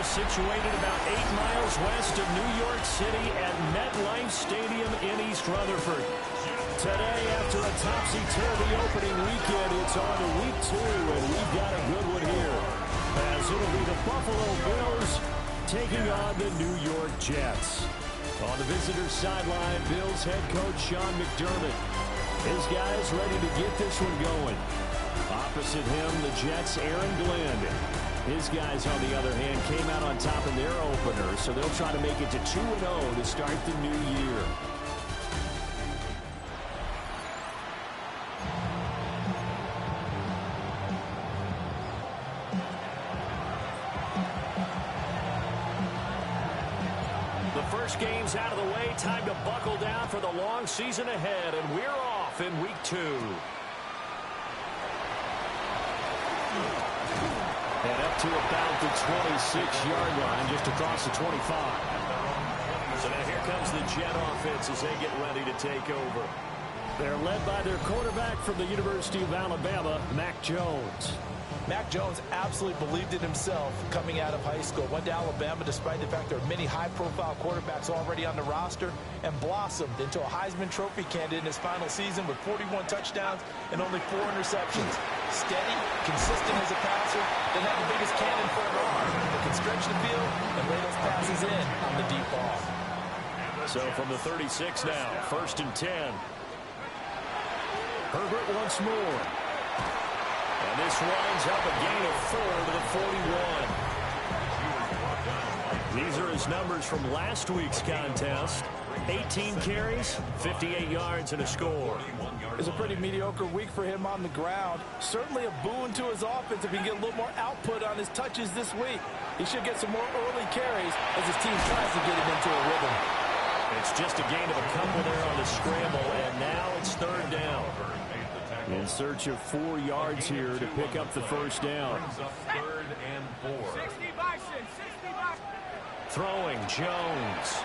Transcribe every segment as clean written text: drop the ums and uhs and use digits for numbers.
situated about 8 miles west of New York City at MetLife Stadium in East Rutherford. Today, after a topsy-turvy opening weekend, it's on to week 2, and we've got a good one here. As it'll be the Buffalo Bills taking on the New York Jets. On the visitor's sideline, Bills head coach Sean McDermott. His guys ready to get this one going. Opposite him, the Jets' Aaron Glenn. His guys, on the other hand, came out on top in their opener, so they'll try to make it to 2-0 to start the new year. The first game's out of the way. Time to buckle down for the long season ahead, and we're off in week 2. And up to about the 26-yard line, just across the 25. So now here comes the Jet offense as they get ready to take over. They're led by their quarterback from the University of Alabama, Mac Jones. Mac Jones absolutely believed in himself coming out of high school. Went to Alabama despite the fact there are many high-profile quarterbacks already on the roster, and blossomed into a Heisman Trophy candidate in his final season with 41 touchdowns and only 4 interceptions. Steady, consistent as a passer, doesn't have the biggest cannon for an arm, but can stretch the field and lay those passes in on the deep ball. So from the 36 now, 1st and 10. Herbert once more. And this winds up a gain of 4 to the 41. These are his numbers from last week's contest. 18 carries, 58 yards, and a score. It's a pretty mediocre week for him on the ground. Certainly a boon to his offense if he can get a little more output on his touches this week. He should get some more early carries as his team tries to get him into a rhythm. It's just a gain of a couple there on the scramble, and now it's 3rd down. In search of 4 yards here to pick up the first down. 3rd and 4. Throwing, Jones.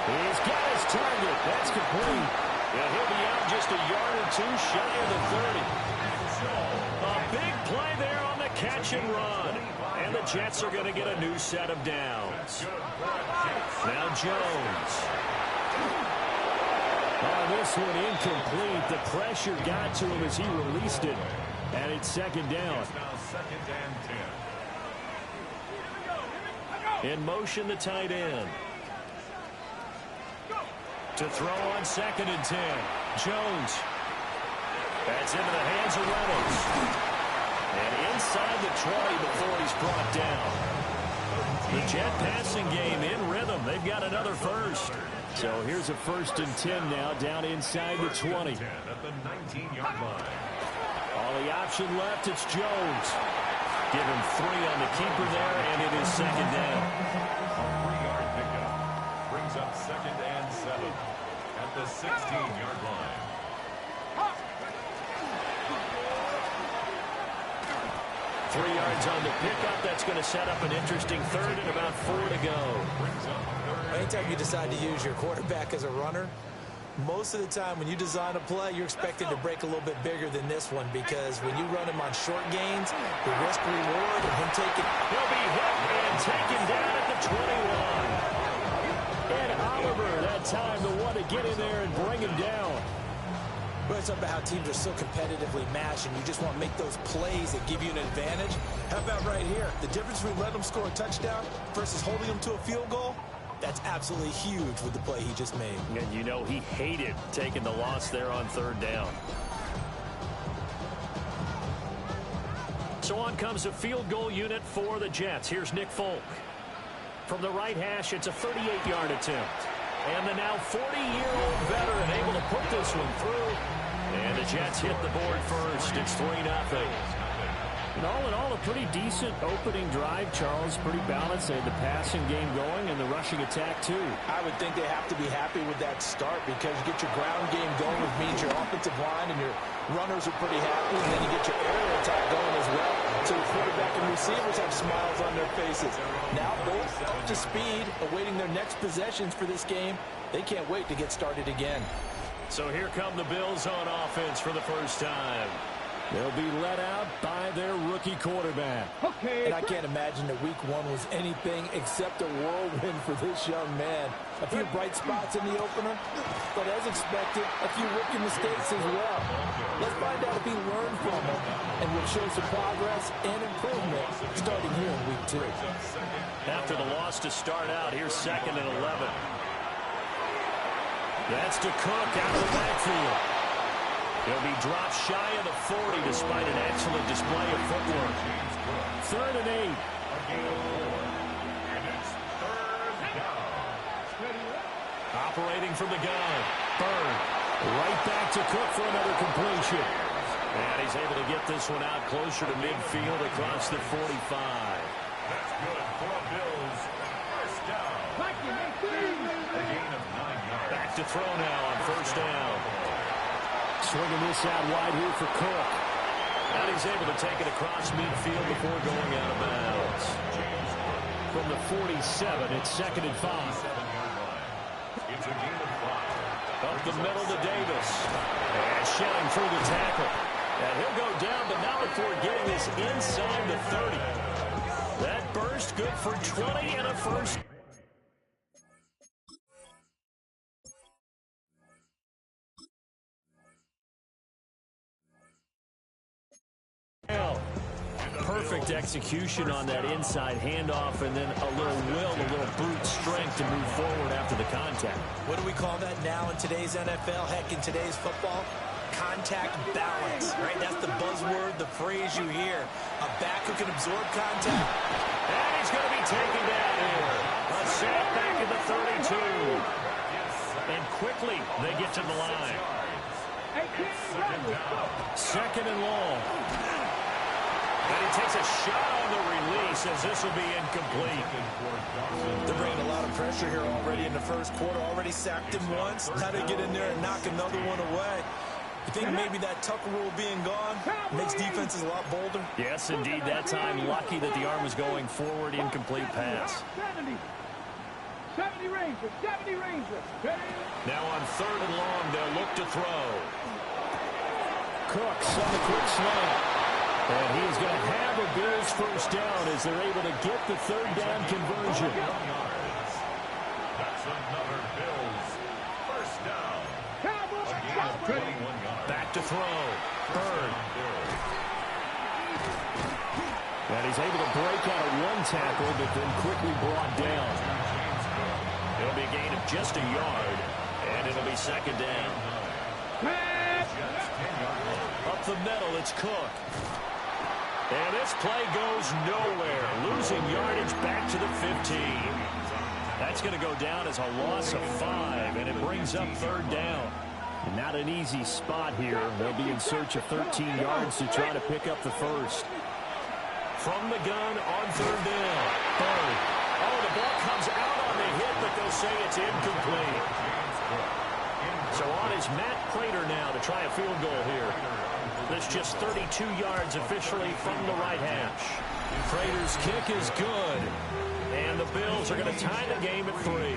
He's got his target. That's complete. And he'll be out just a yard or 2 shy of the 30. A big play there on the catch and run. And the Jets are going to get a new set of downs. Now Jones. On this one, incomplete. The pressure got to him as he released it. And it's 2nd down. In motion, the tight end. To throw on 2nd and 10. Jones. That's into the hands of Reynolds. And inside the 20 before he's brought down. The Jet passing game in rhythm. They've got another first. So here's a 1st and 10 now, down inside the 20. At the 19-yard line. All the option left, it's Jones. Give him 3 on the keeper there, and it is 2nd down. A 3-yard pickup brings up 2nd and 7 at the 16-yard line. Three yards on the pickup. That's going to set up an interesting 3rd and about 4 to go. Anytime you decide to use your quarterback as a runner, most of the time when you design a play, you're expected to break a little bit bigger than this one, because when you run him on short gains, the risk-reward of him taking... He'll be hit and taken down at the 21. And Oliver, that time, the one to get in there and bring him down. But it's about how teams are so competitively matched, and you just want to make those plays that give you an advantage. How about right here? The difference between letting them score a touchdown versus holding them to a field goal, that's absolutely huge with the play he just made. And you know he hated taking the loss there on 3rd down. So on comes a field goal unit for the Jets. Here's Nick Folk. From the right hash, it's a 38-yard attempt. And the now 40-year-old veteran able to put this one through. And the Jets hit the board first. It's 3-0. And all in all, a pretty decent opening drive, Charles. Pretty balanced. They had the passing game going and the rushing attack, too. I would think they have to be happy with that start, because you get your ground game going, which means your offensive line and your runners are pretty happy, and then you get your aerial attack going as well. So the quarterback and receivers have smiles on their faces. Now both up to speed, awaiting their next possessions for this game. They can't wait to get started again. So here come the Bills on offense for the first time. They'll be let out by their rookie quarterback. And I can't imagine that week 1 was anything except a whirlwind for this young man. A few bright spots in the opener, but as expected, a few rookie mistakes as well. Let's find out if he learned from them and will show some progress and improvement starting here in week 2. After the loss to start out, here's 2nd and 11. That's to Cook out of the backfield. He'll be dropped shy of the 40 despite an excellent display of footwork. 3rd and 8. And it's 3rd down. Operating from the gun. Bird. Right back to Cook for another completion. And he's able to get this one out closer to midfield across the 45. That's good for the Bills. 1st down. A gain of 9 yards. Back to throw now on 1st down. Swinging this out wide here for Cook. And he's able to take it across midfield before going out of bounds. From the 47, it's 2nd and 5. 7-yard line. It's a gain of 5. Up the middle to Davis. And shelling through the tackle. And he'll go down, but not before getting this inside the 30. That burst good for 20 and a first. Perfect execution on that inside handoff, and then a little will, a little brute strength to move forward after the contact. What do we call that now in today's NFL? Heck, in today's football? Contact balance, right? That's the buzzword, the phrase you hear. A back who can absorb contact. And he's going to be taken down here. A sack back in the 32. And quickly they get to the line. 2nd and long. And he takes a shot on the release as this will be incomplete. They're bringing a lot of pressure here already in the 1st quarter. Already sacked him once. Now they get in there and knock another one away. You think maybe that Tucker rule being gone makes defenses a lot bolder? Yes, indeed. That time, lucky that the arm was going forward. Incomplete pass. 70 Rangers. Now on 3rd and long, they'll look to throw. Cooks on the quick slant. And he's going to have a Bills 1st down as they're able to get the 3rd down conversion. That's another Bills 1st down. Back to throw. Bird. And he's able to break out of one tackle, but then quickly brought down. It'll be a gain of just a yard, and it'll be 2nd down. Up the middle, it's Cook. And this play goes nowhere. Losing yardage back to the 15. That's going to go down as a loss of 5, and it brings up 3rd down. Not an easy spot here. They'll be in search of 13 yards to try to pick up the 1st. From the gun on 3rd down. Bird. Oh, the ball comes out on the hit, but they'll say it's incomplete. So on is Matt Prater now to try a field goal here. That's just 32 yards officially from the right hash. Prater's kick is good. And the Bills are going to tie the game at 3.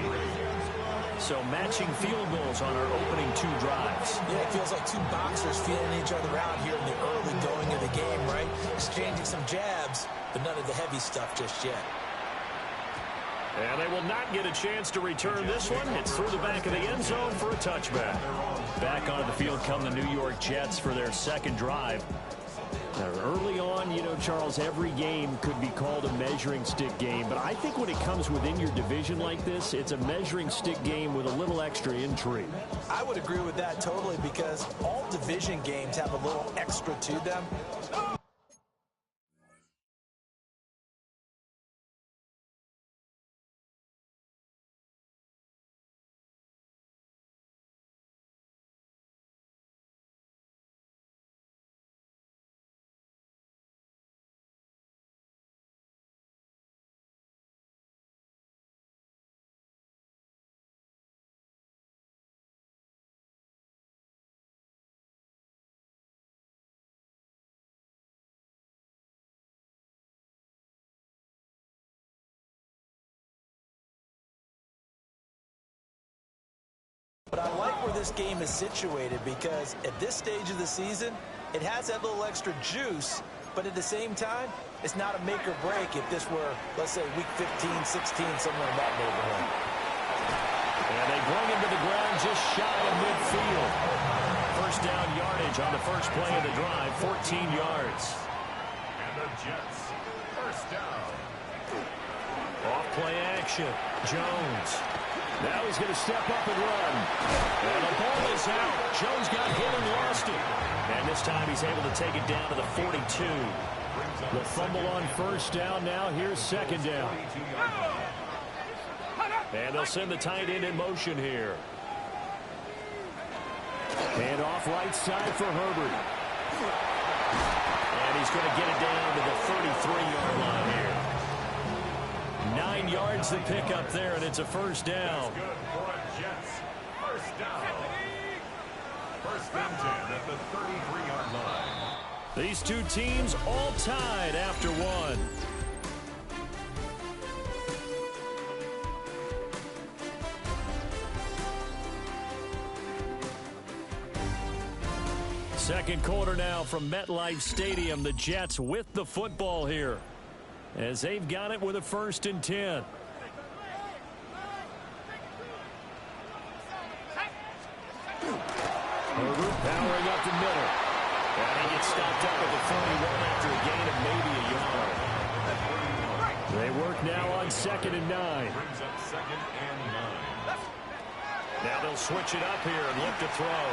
So matching field goals on our opening 2 drives. Yeah, it feels like 2 boxers feeling each other out here in the early going of the game, right? Exchanging some jabs, but none of the heavy stuff just yet. And they will not get a chance to return this one. It's through the back of the end zone for a touchback. Back onto the field come the New York Jets for their 2nd drive. Now, early on, you know, Charles, every game could be called a measuring stick game. But I think when it comes within your division like this, it's a measuring stick game with a little extra intrigue. I would agree with that totally because all division games have a little extra to them. But I like where this game is situated because at this stage of the season, It has that little extra juice, but at the same time, it's not a make or break if this were, let's say, week 15, 16, somewhere in that neighborhood. And they bring him to the ground just shy of midfield. First down yardage on the first play of the drive, 14 yards. And the Jets, first down. Off play action. Jones. Now he's going to step up and run. And the ball is out. Jones got hit and lost it. And this time he's able to take it down to the 42. The fumble on first down now. Here's second down. And they'll send the tight end in motion here. And off right side for Herbert. And he's going to get it down to the 33-yard line here. 9 yards to pick up there, and it's a first down. Good for Jets. First down. First and 10 at the 33-yard line. These two teams all tied after one. Second quarter now from MetLife Stadium. The Jets with the football here, as they've got it with a 1st and 10. Herbert powering up the middle. And he gets stopped up at the 41 after a gain of maybe a yard. They work now on 2nd and 9. Brings up 2nd and 9. Now they'll switch it up here and look to throw.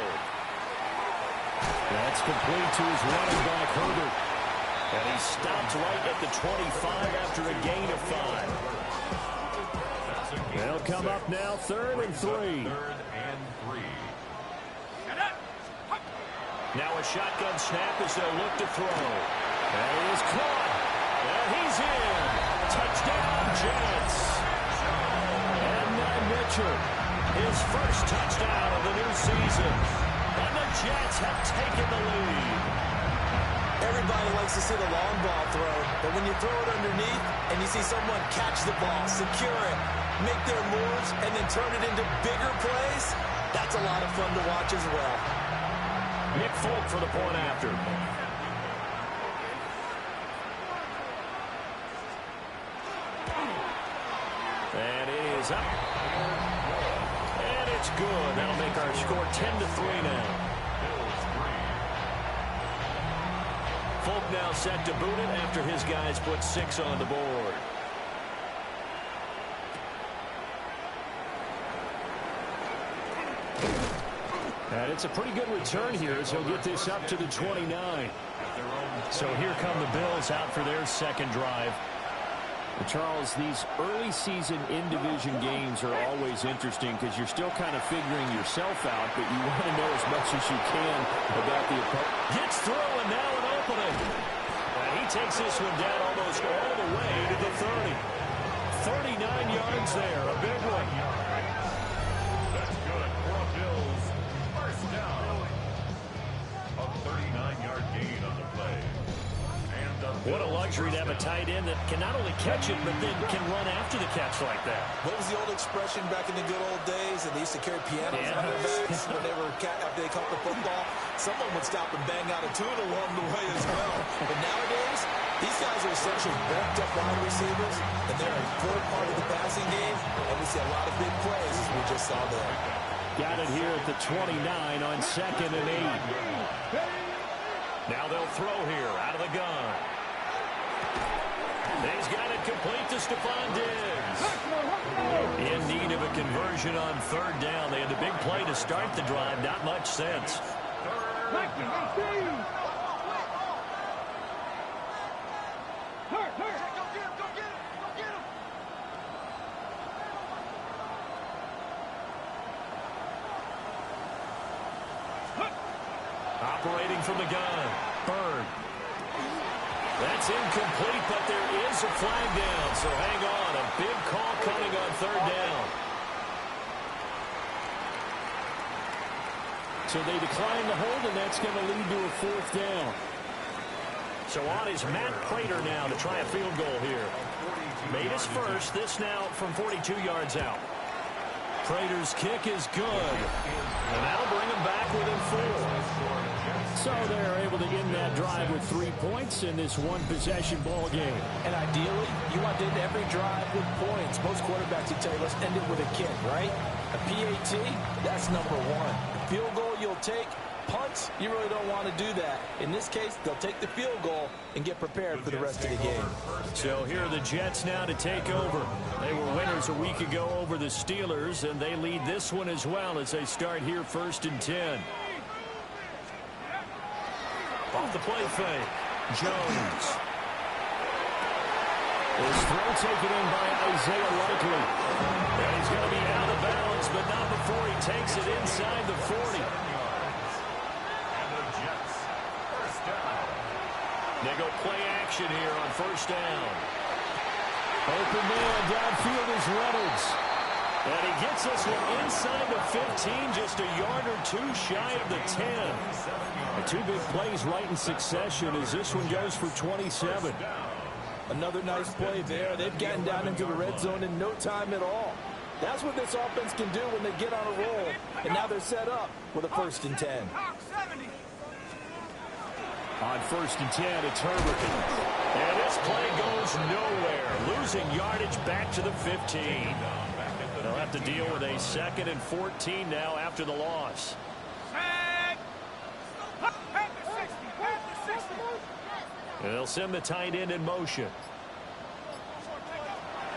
That's complete to his running back, Herbert. And he stopped right at the 25 after a gain of 5. They'll come up now 3rd and 3. 3rd and 3. Now a shotgun snap as they'll look to throw. And he is caught. And he's in. Touchdown, Jets. And now Mitchell, his first touchdown of the new season. And the Jets have taken the lead. Everybody likes to see the long ball throw, but when you throw it underneath and you see someone catch the ball, secure it, make their moves, and then turn it into bigger plays, that's a lot of fun to watch as well. Nick Folk for the point after. And it is up. And it's good. That'll make our score 10-3 now. Folk now set to boot it after his guys put 6 on the board. And it's a pretty good return here as he'll get this up to the 29. So here come the Bills out for their second drive. Charles, these early season in-division games are always interesting because you're still kind of figuring yourself out, but you want to know as much as you can about the opponent. Gets through, and now an opening. And he takes this one down almost all the way to the 30. 39 yards there, a big one. That's good for Bills. First down. A 39-yard gain on the play. What a luxury to have a tight end that can not only catch it, but then can run after the catch like that. What was the old expression back in the good old days? And they used to carry pianos on their backs when they were after they caught the football. Someone would stop and bang out a tune along the way as well. But nowadays, these guys are essentially bulked up wide receivers, and they're a important part of the passing game. And we see a lot of big plays as we just saw there. Got it here at the 29 on 2nd and 8. Now they'll throw here out of the gun. He's got it complete to Stephon Diggs. In need of a conversion on 3rd down. They had the big play to start the drive. Not much sense. Operating from the gun. Bird. That's incomplete, but there is a flag down, so hang on. A big call coming on 3rd down. So they decline the hold, and that's going to lead to a 4th down. So on is Matt Prater now to try a field goal here. Made his first, this now from 42 yards out. Prater's kick is good. And that'll bring them back within 4. So they're able to end that drive with 3 points in this one-possession ball game. And ideally, you want to end every drive with points. Most quarterbacks would tell you, let's end it with a kick, right? A PAT, that's number 1. Field goal you'll take. Punts, you really don't want to do that. In this case, they'll take the field goal and get prepared for the rest of the game. So here are the Jets now to take over. They were winners a week ago over the Steelers, and they lead this one as well as they start here 1st and 10. Off the play fake. Jones. His throw taken in by Isaiah Likely. And he's going to be out of bounds, but not before he takes it inside the 40. They go play action here on 1st down. Open man downfield is Reynolds. And he gets this one inside the 15, just a yard or 2 shy of the 10. And 2 big plays right in succession as this one goes for 27. Another nice play there. They've gotten down into the red zone in no time at all. That's what this offense can do when they get on a roll. And now they're set up with a 1st and 10. On 1st and 10, it's Herbert. And this play goes nowhere. Losing yardage back to the 15. They'll have to deal with a 2nd and 14 now after the loss. They'll send the tight end in motion.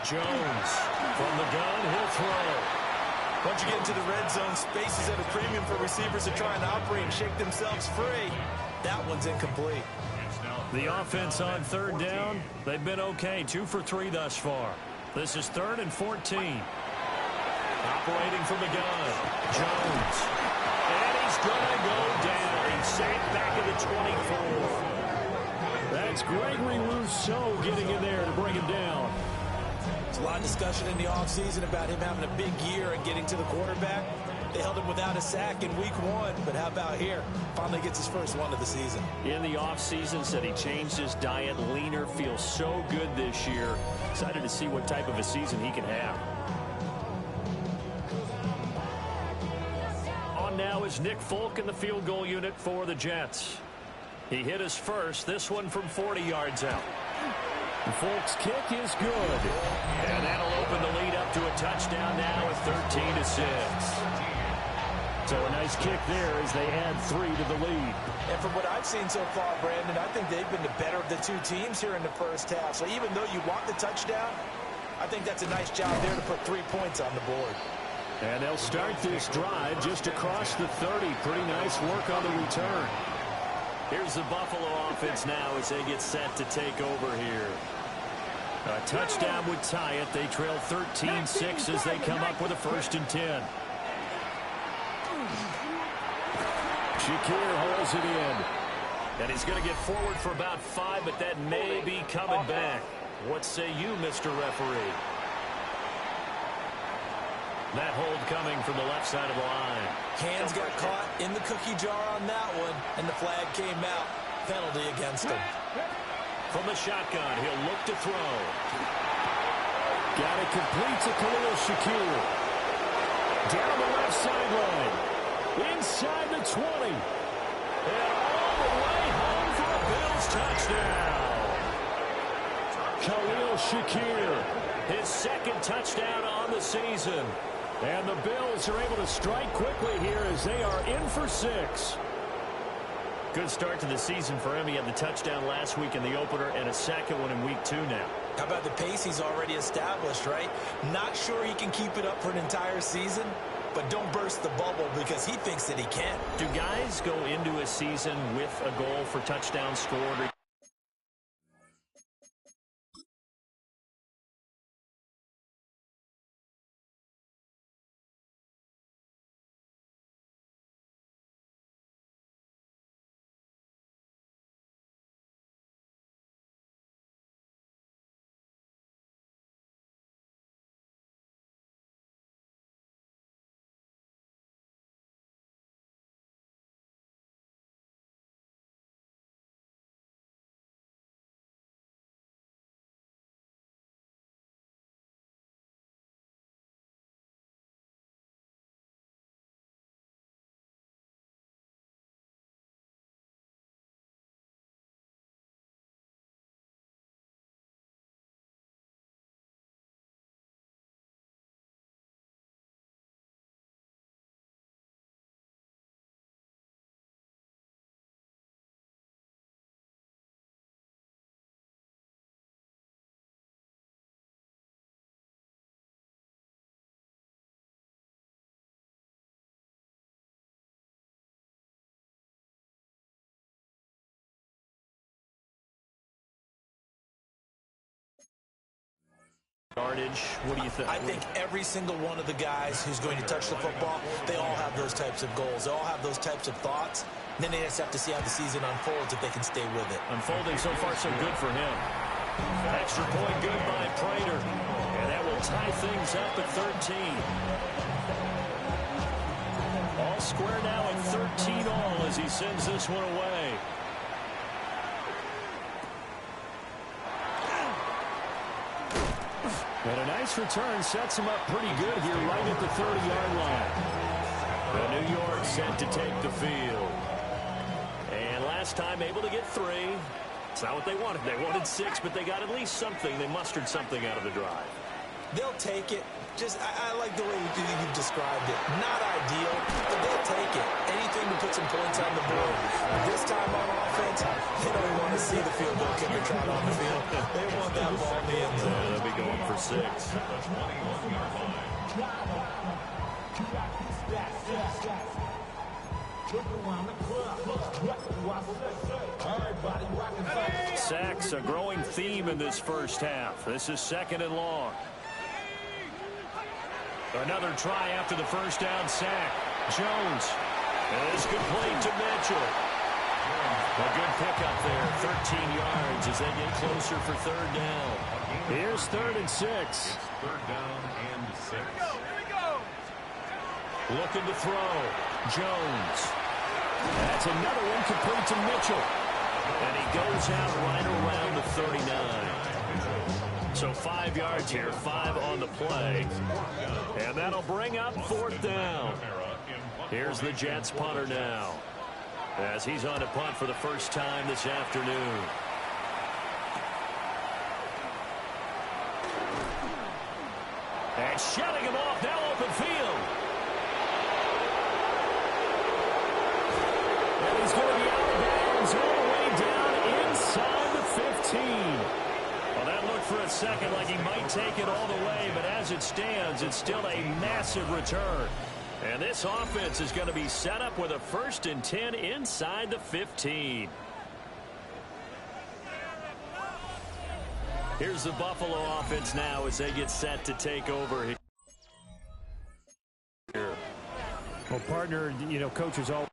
Jones from the gun, he'll throw. Once you get into the red zone, space is at a premium for receivers to try and operate and shake themselves free. That one's incomplete. The offense on 3rd down, they've been okay. 2 for 3 thus far. This is 3rd and 14. Operating from the gun, Jones. And he's going to go down. He's sacked back at the 24. That's Gregory Rousseau getting in there to bring him down. There's a lot of discussion in the offseason about him having a big year and getting to the quarterback. They held him without a sack in week 1, but how about here? Finally gets his first one of the season. In the offseason, said he changed his diet, leaner, feels so good this year. Excited to see what type of a season he can have. On now is Nick Folk in the field goal unit for the Jets. He hit his first, this one from 40 yards out. Folk's kick is good. And that'll open the lead up to a touchdown now at 13-6. So a nice kick there as they add 3 to the lead. And from what I've seen so far, Brandon, I think they've been the better of the 2 teams here in the first half. So even though you want the touchdown, I think that's a nice job there to put 3 points on the board. And they'll start this drive just across the 30. Pretty nice work on the return. Here's the Buffalo offense now as they get set to take over here. A touchdown would tie it. They trail 13-6 as they come up with a 1st and 10. Shakir holds it in. And he's going to get forward for about 5, but that may be coming back. What say you, Mr. Referee? That hold coming from the left side of the line. Hands got caught in the cookie jar on that one, and the flag came out. Penalty against him. From the shotgun, he'll look to throw. Got it complete to Khalil Shakir. Down the left sideline. Inside the 20. And all the way home for a Bills touchdown. Khalil Shakir, his 2nd touchdown on the season. And the Bills are able to strike quickly here as they are in for 6. Good start to the season for him. He had the touchdown last week in the opener and a 2nd one in week 2 now. How about the pace he's already established, right? Not sure he can keep it up for an entire season, but don't burst the bubble because he thinks that he can. Do guys go into a season with a goal for touchdowns scored? Yardage. What do you think? I think every single one of the guys who's going to touch the football, they all have those types of goals. They all have those types of thoughts. And then they just have to see how the season unfolds if they can stay with it. Unfolding so far so good for him. Extra point good by Prater. And that will tie things up at 13. All square now at 13 all as he sends this one away. And a nice return sets him up pretty good here right at the 30-yard line. The New York set to take the field. And last time able to get 3. It's not what they wanted. They wanted 6, but they got at least something. They mustered something out of the drive. They'll take it. I like the way you've described it. Not ideal, but they'll take it. Anything to put some points on the board. This time on offense, they don't want to see the field goal kicker trot on the field. They want that ball in the end zone. Yeah, they'll be going for 6. Sacks, a growing theme in this first half. This is 2nd and long. Another try after the first down sack. Jones. And this complete to Mitchell. A good pickup there. 13 yards as they get closer for 3rd down. Here's 3rd and 6. 3rd down and 6. Here we go. Looking to throw. Jones. That's another one complete to Mitchell. And he goes out right around the 39. So 5 yards here, 5 on the play. And that'll bring up 4th down. Here's the Jets punter now, as he's on a punt for the first time this afternoon. And shutting him off, now open field. And he's going to be out of bounds all the way down inside the 15. Well, that looked for a second like he might take it all the way, but as it stands, it's still a massive return. And this offense is going to be set up with a 1st and 10 inside the 15. Here's the Buffalo offense now as they get set to take over here. Well, partner, coaches all.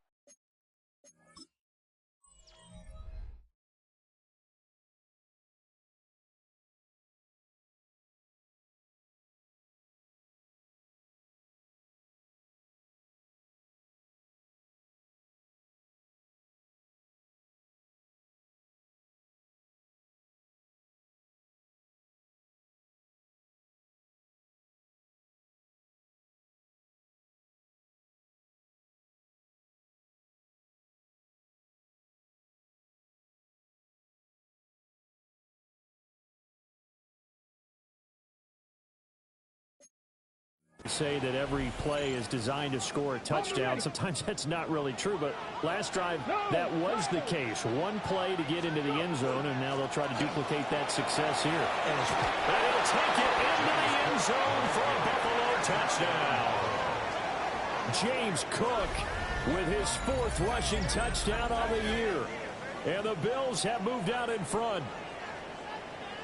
Say that every play is designed to score a touchdown. Sometimes that's not really true, but last drive that was the case. One play to get into the end zone, and now they'll try to duplicate that success here. And he'll take it into the end zone for a Buffalo touchdown. James Cook with his 4th rushing touchdown on the year. And the Bills have moved out in front.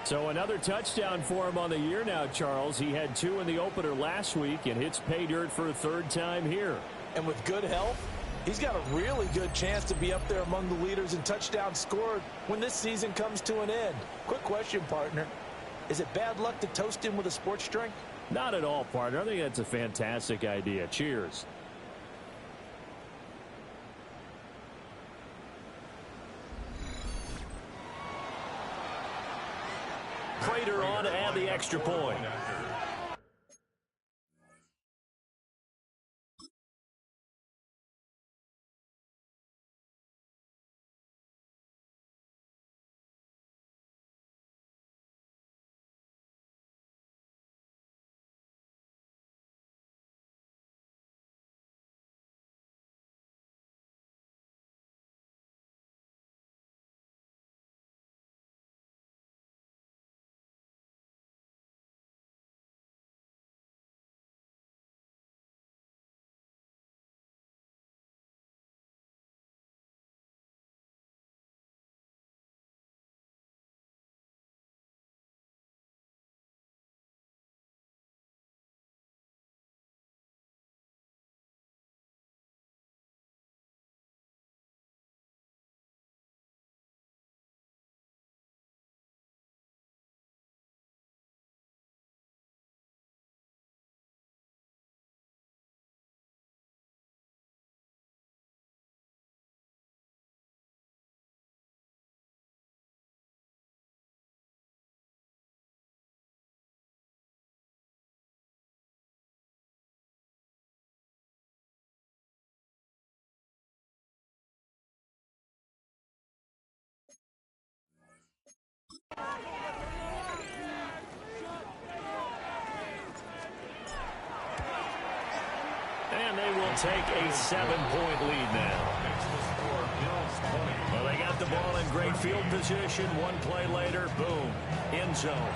So another touchdown for him on the year now, Charles. He had 2 in the opener last week and hits pay dirt for a 3rd time here. And with good health, he's got a really good chance to be up there among the leaders in touchdowns scored when this season comes to an end. Quick question, partner. Is it bad luck to toast him with a sports drink? Not at all, partner. I think that's a fantastic idea. Cheers. Prater on to add the extra point. And they will take a 7-point lead now. Well, they got the ball in great field position. One play later, boom, end zone.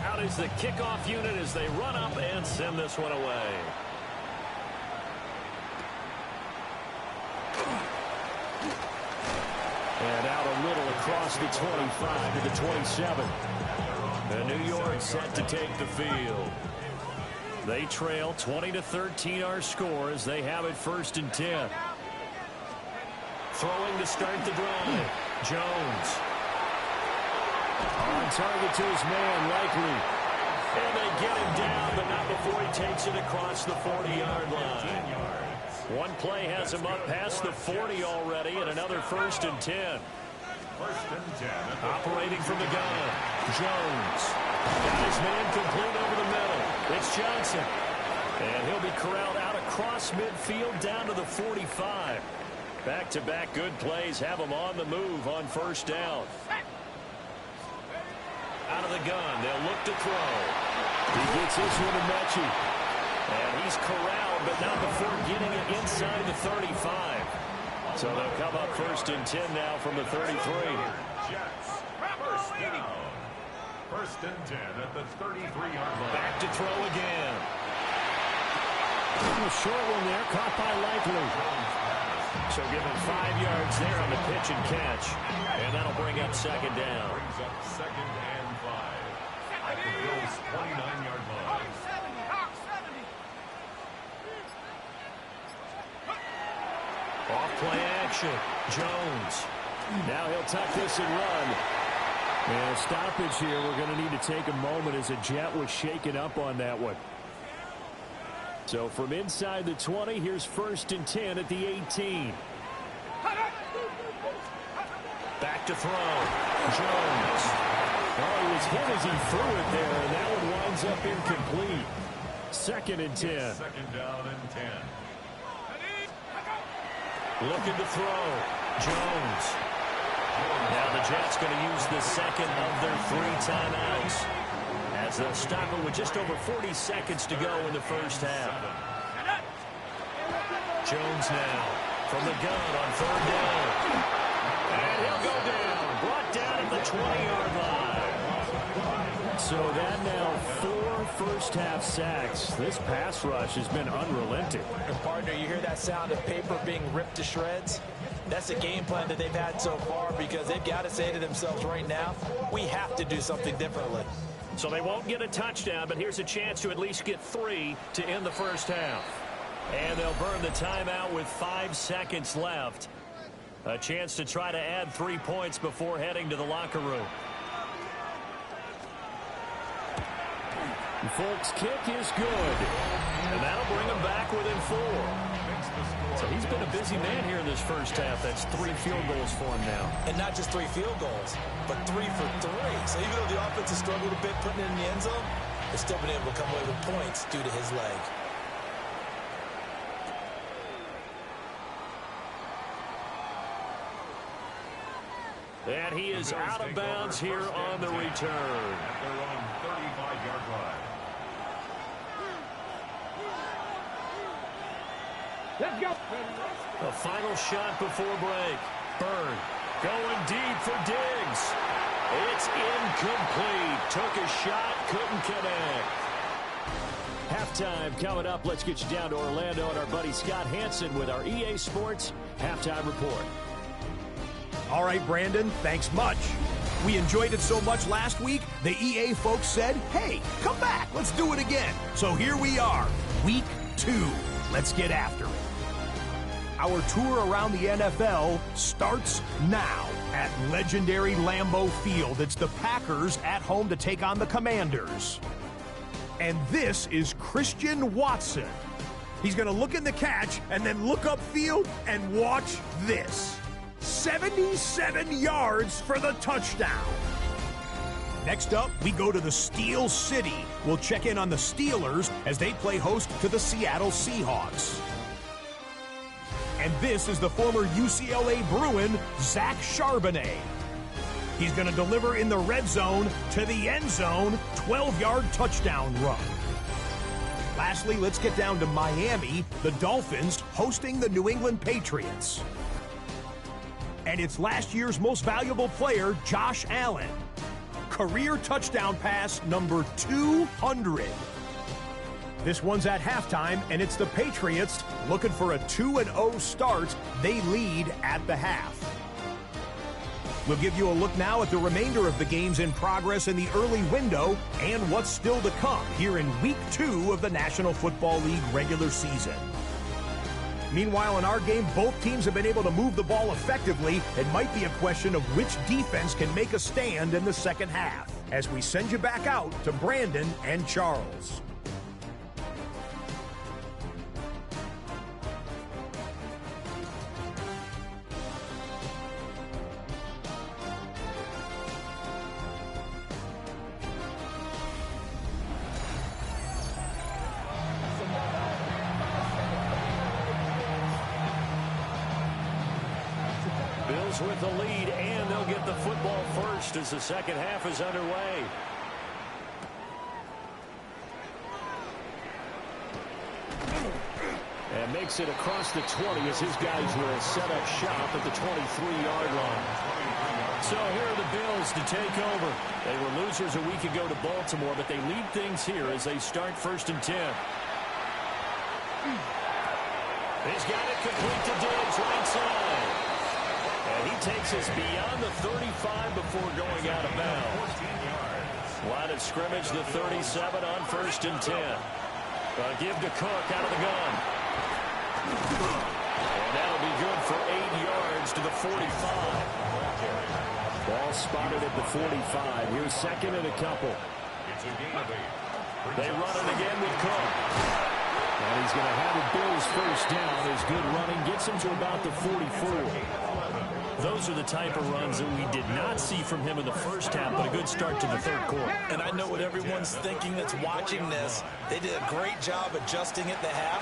Out is the kickoff unit as they run up and send this one away. And out a little across the 25 to the 27. And New York set to take the field. They trail 20-13 our score as they have it 1st and 10. Throwing to start the drive. Jones. On target to his man, Likely. And they get him down, but not before he takes it across the 40-yard line. One play has him up past the 40 already, and another 1st and 10. Operating from the gun, Jones. Got his man complete over the middle. It's Johnson. And he'll be corralled out across midfield down to the 45. Back-to-back good plays have him on the move on 1st down. Out of the gun, they'll look to throw. He gets this one to Mechie. And he's corralled, but not before getting it inside the 35. So they'll come up 1st and 10 now from the 33. Jets, 1st down. 1st and 10 at the 33-yard line. Back to throw again. A short one there, caught by Likely. So give him 5 yards there on the pitch and catch. And that'll bring up 2nd down. Brings up 2nd and 5 at the Bills' 29-yard line. Off play action. Jones. Now he'll tuck this and run. And a stoppage here. We're going to need to take a moment as a Jet was shaken up on that one. So from inside the 20, here's 1st and 10 at the 18. Back to throw. Jones. Oh, he was hit as he threw it there, and that one winds up incomplete. 2nd and 10. 2nd down and 10. Looking to throw. Jones. Now the Jets going to use the 2nd of their 3 timeouts as they'll stop it with just over 40 seconds to go in the 1st half. Jones now from the gun on 3rd down. And he'll go down. Brought down at the 20-yard line. So that now 4 first-half sacks. This pass rush has been unrelenting. And partner, you hear that sound of paper being ripped to shreds? That's a game plan that they've had so far because they've got to say to themselves right now, we have to do something differently. So they won't get a touchdown, but here's a chance to at least get 3 to end the 1st half. And they'll burn the timeout with 5 seconds left. A chance to try to add 3 points before heading to the locker room. Folks' kick is good. And that'll bring him back within 4. So he's been a busy man here in this 1st half. That's 3 field goals for him now. And not just 3 field goals, but 3 for 3. So even though the offense has struggled a bit putting it in the end zone, they've still been able to come away with points due to his leg. And he is out of bounds here on the return. At their own 35-yard line. Let's go. The final shot before break. Byrne going deep for Diggs. It's incomplete. Took a shot, couldn't connect. Halftime coming up. Let's get you down to Orlando and our buddy Scott Hansen with our EA Sports Halftime Report. All right, Brandon, thanks much. We enjoyed it so much last week, the EA folks said, hey, come back, let's do it again. So here we are, week 2. Let's get after it. Our tour around the NFL starts now at legendary Lambeau Field. It's the Packers at home to take on the Commanders. And this is Christian Watson. He's going to look in the catch and then look upfield and watch this. 77 yards for the touchdown. Next up, we go to the Steel City. We'll check in on the Steelers as they play host to the Seattle Seahawks. And this is the former UCLA Bruin, Zach Charbonnet. He's going to deliver in the red zone to the end zone, 12-yard touchdown run. Lastly, let's get down to Miami, the Dolphins hosting the New England Patriots. And it's last year's most valuable player, Josh Allen. Career touchdown pass number 200. This one's at halftime, and it's the Patriots looking for a 2-0 start. They lead at the half. We'll give you a look now at the remainder of the games in progress in the early window and what's still to come here in Week 2 of the National Football League regular season. Meanwhile, in our game, both teams have been able to move the ball effectively. It might be a question of which defense can make a stand in the second half, as we send you back out to Brandon and Charles. Bills with the lead, and they'll get the football first as the second half is underway. And makes it across the 20 as his guys will set up shop at the 23-yard line. So here are the Bills to take over. They were losers a week ago to Baltimore, but they lead things here as they start 1st and 10. He's got it complete to Diggs, right side. And he takes us beyond the 35 before going out of bounds. Line of scrimmage, the 37 on 1st and 10. Give to Cook out of the gun. And that'll be good for 8 yards to the 45. Ball spotted at the 45. Here's 2nd and a couple. They run it again with Cook. And he's going to have the Bills first down. His good running gets him to about the 44. Those are the type of runs that we did not see from him in the first half, but a good start to the third quarter. And I know what everyone's thinking that's watching this. They did a great job adjusting at the half.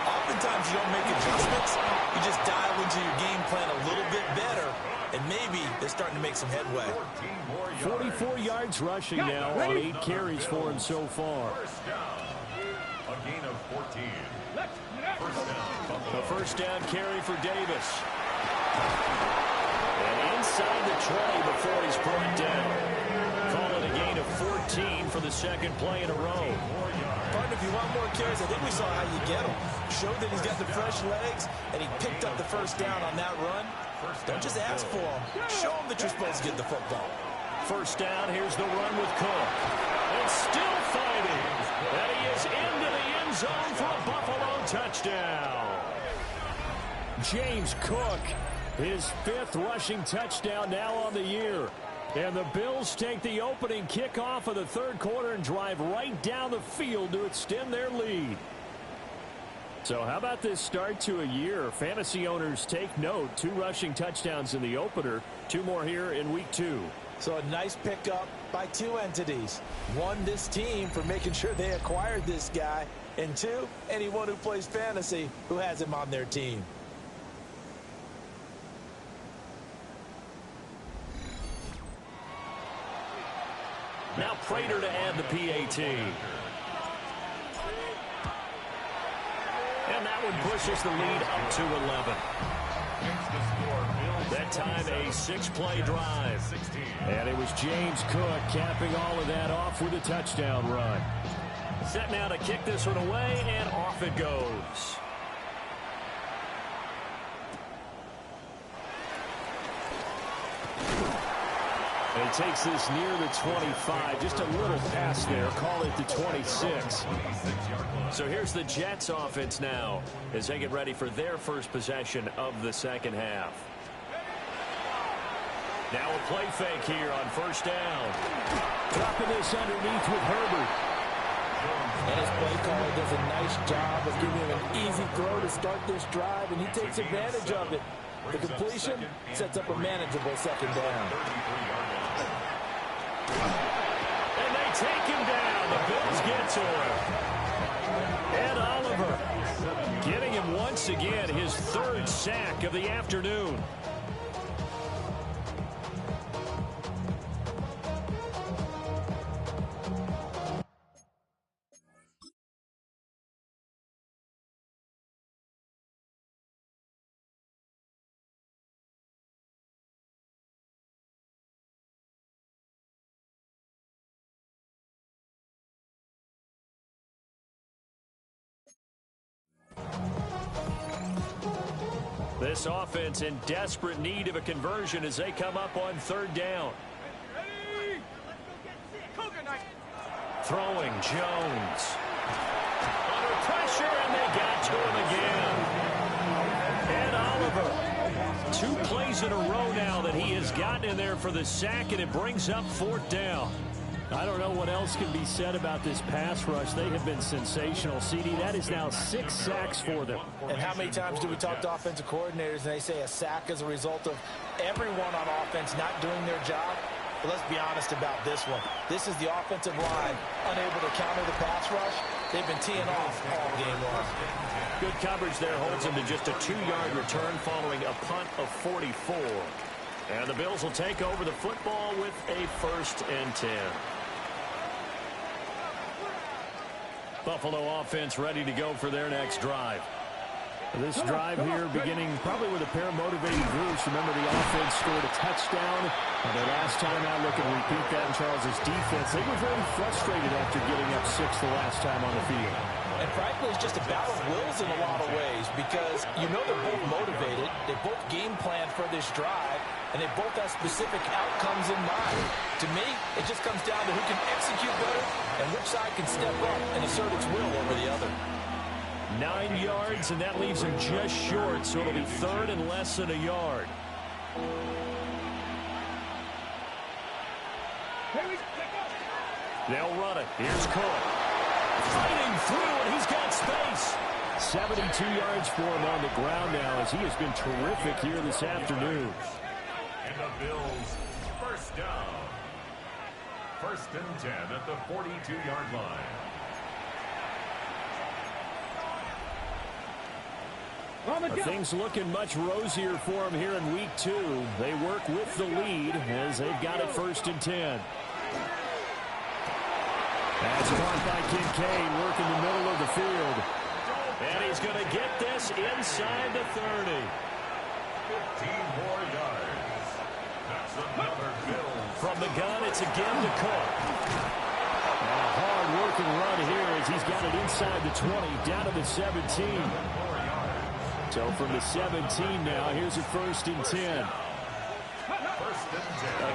Oftentimes you don't make adjustments. You just dial into your game plan a little bit better, and maybe they're starting to make some headway. 44 yards rushing now on 8 carries for him so far. A gain of 14. The first down carry for Davis. And inside the 20 before he's brought down. Call it a gain of 14 for the second play in a row. Partner, if you want more carries, I think we saw how you get him. Showed that he's got the fresh legs, and he picked up the first down on that run. Don't just ask for him. Show him that you're supposed to get the football. First down, here's the run with Cook. And still fighting. And he is into the end zone for a Buffalo touchdown. James Cook, his 5th rushing touchdown now on the year. And the Bills take the opening kickoff of the third quarter and drive right down the field to extend their lead. So how about this start to a year? Fantasy owners take note. 2 rushing touchdowns in the opener. 2 more here in week 2. So a nice pickup by 2 entities. 1, this team for making sure they acquired this guy. And 2, anyone who plays fantasy who has him on their team. Now Prater to add the PAT. And that one pushes the lead up to 11. That time a 6-play drive. And it was James Cook capping all of that off with a touchdown run. Set now to kick this one away, and off it goes. And he takes this near the 25. Just a little pass there. Call it the 26. So here's the Jets offense now as they get ready for their first possession of the second half. Now a play fake here on first down. Dropping this underneath with Herbert. And his play caller does a nice job of giving him an easy throw to start this drive, and he takes advantage of it. The completion sets up a manageable second down. And they take him down. The Bills get to him. And Oliver Getting him once again his third sack of the afternoon. This offense in desperate need of a conversion as they come up on third down. Throwing Jones. Under pressure, and they got to him again. And Oliver. 2 plays in a row now that he has gotten in there for the sack, and it brings up fourth down. I don't know what else can be said about this pass rush. They have been sensational. CD, that is now 6 sacks for them. And how many times do we talk to offensive coordinators and they say a sack is a result of everyone on offense not doing their job? But let's be honest about this one. This is the offensive line unable to counter the pass rush. They've been teeing off all game long. Good coverage there holds him to just a 2-yard return following a punt of 44. And the Bills will take over the football with a 1st and 10. Buffalo offense ready to go for their next drive. This drive here beginning probably with a pair of motivated groups. Remember, the offense scored a touchdown. And their last time out, looking to repeat that in Charles' defense. They were very frustrated after getting up 6 the last time on the field. And frankly, it's just a battle of wills in a lot of ways because you know they're both motivated. They both game plan for this drive, and they both have specific outcomes in mind. To me, it just comes down to who can execute better and which side can step up and assert its will over the other. 9 yards, and that leaves him just short, so it'll be 3rd and less than a yard. They'll run it. Here's Cook. Fighting through, and he's got space. 72 yards for him on the ground now as he has been terrific here this afternoon. And the Bills, first down. 1st and 10 at the 42-yard line. Things looking much rosier for him here in week 2. They work with the lead as they've got it 1st and 10. That's caught by Kincaid, working the middle of the field. And he's going to get this inside the 30. 15 more yards. That's another Bills. From the gun, it's again to Cook. And a hard-working run here as he's got it inside the 20, down to the 17. So from the 17 now, here's a 1st and 10.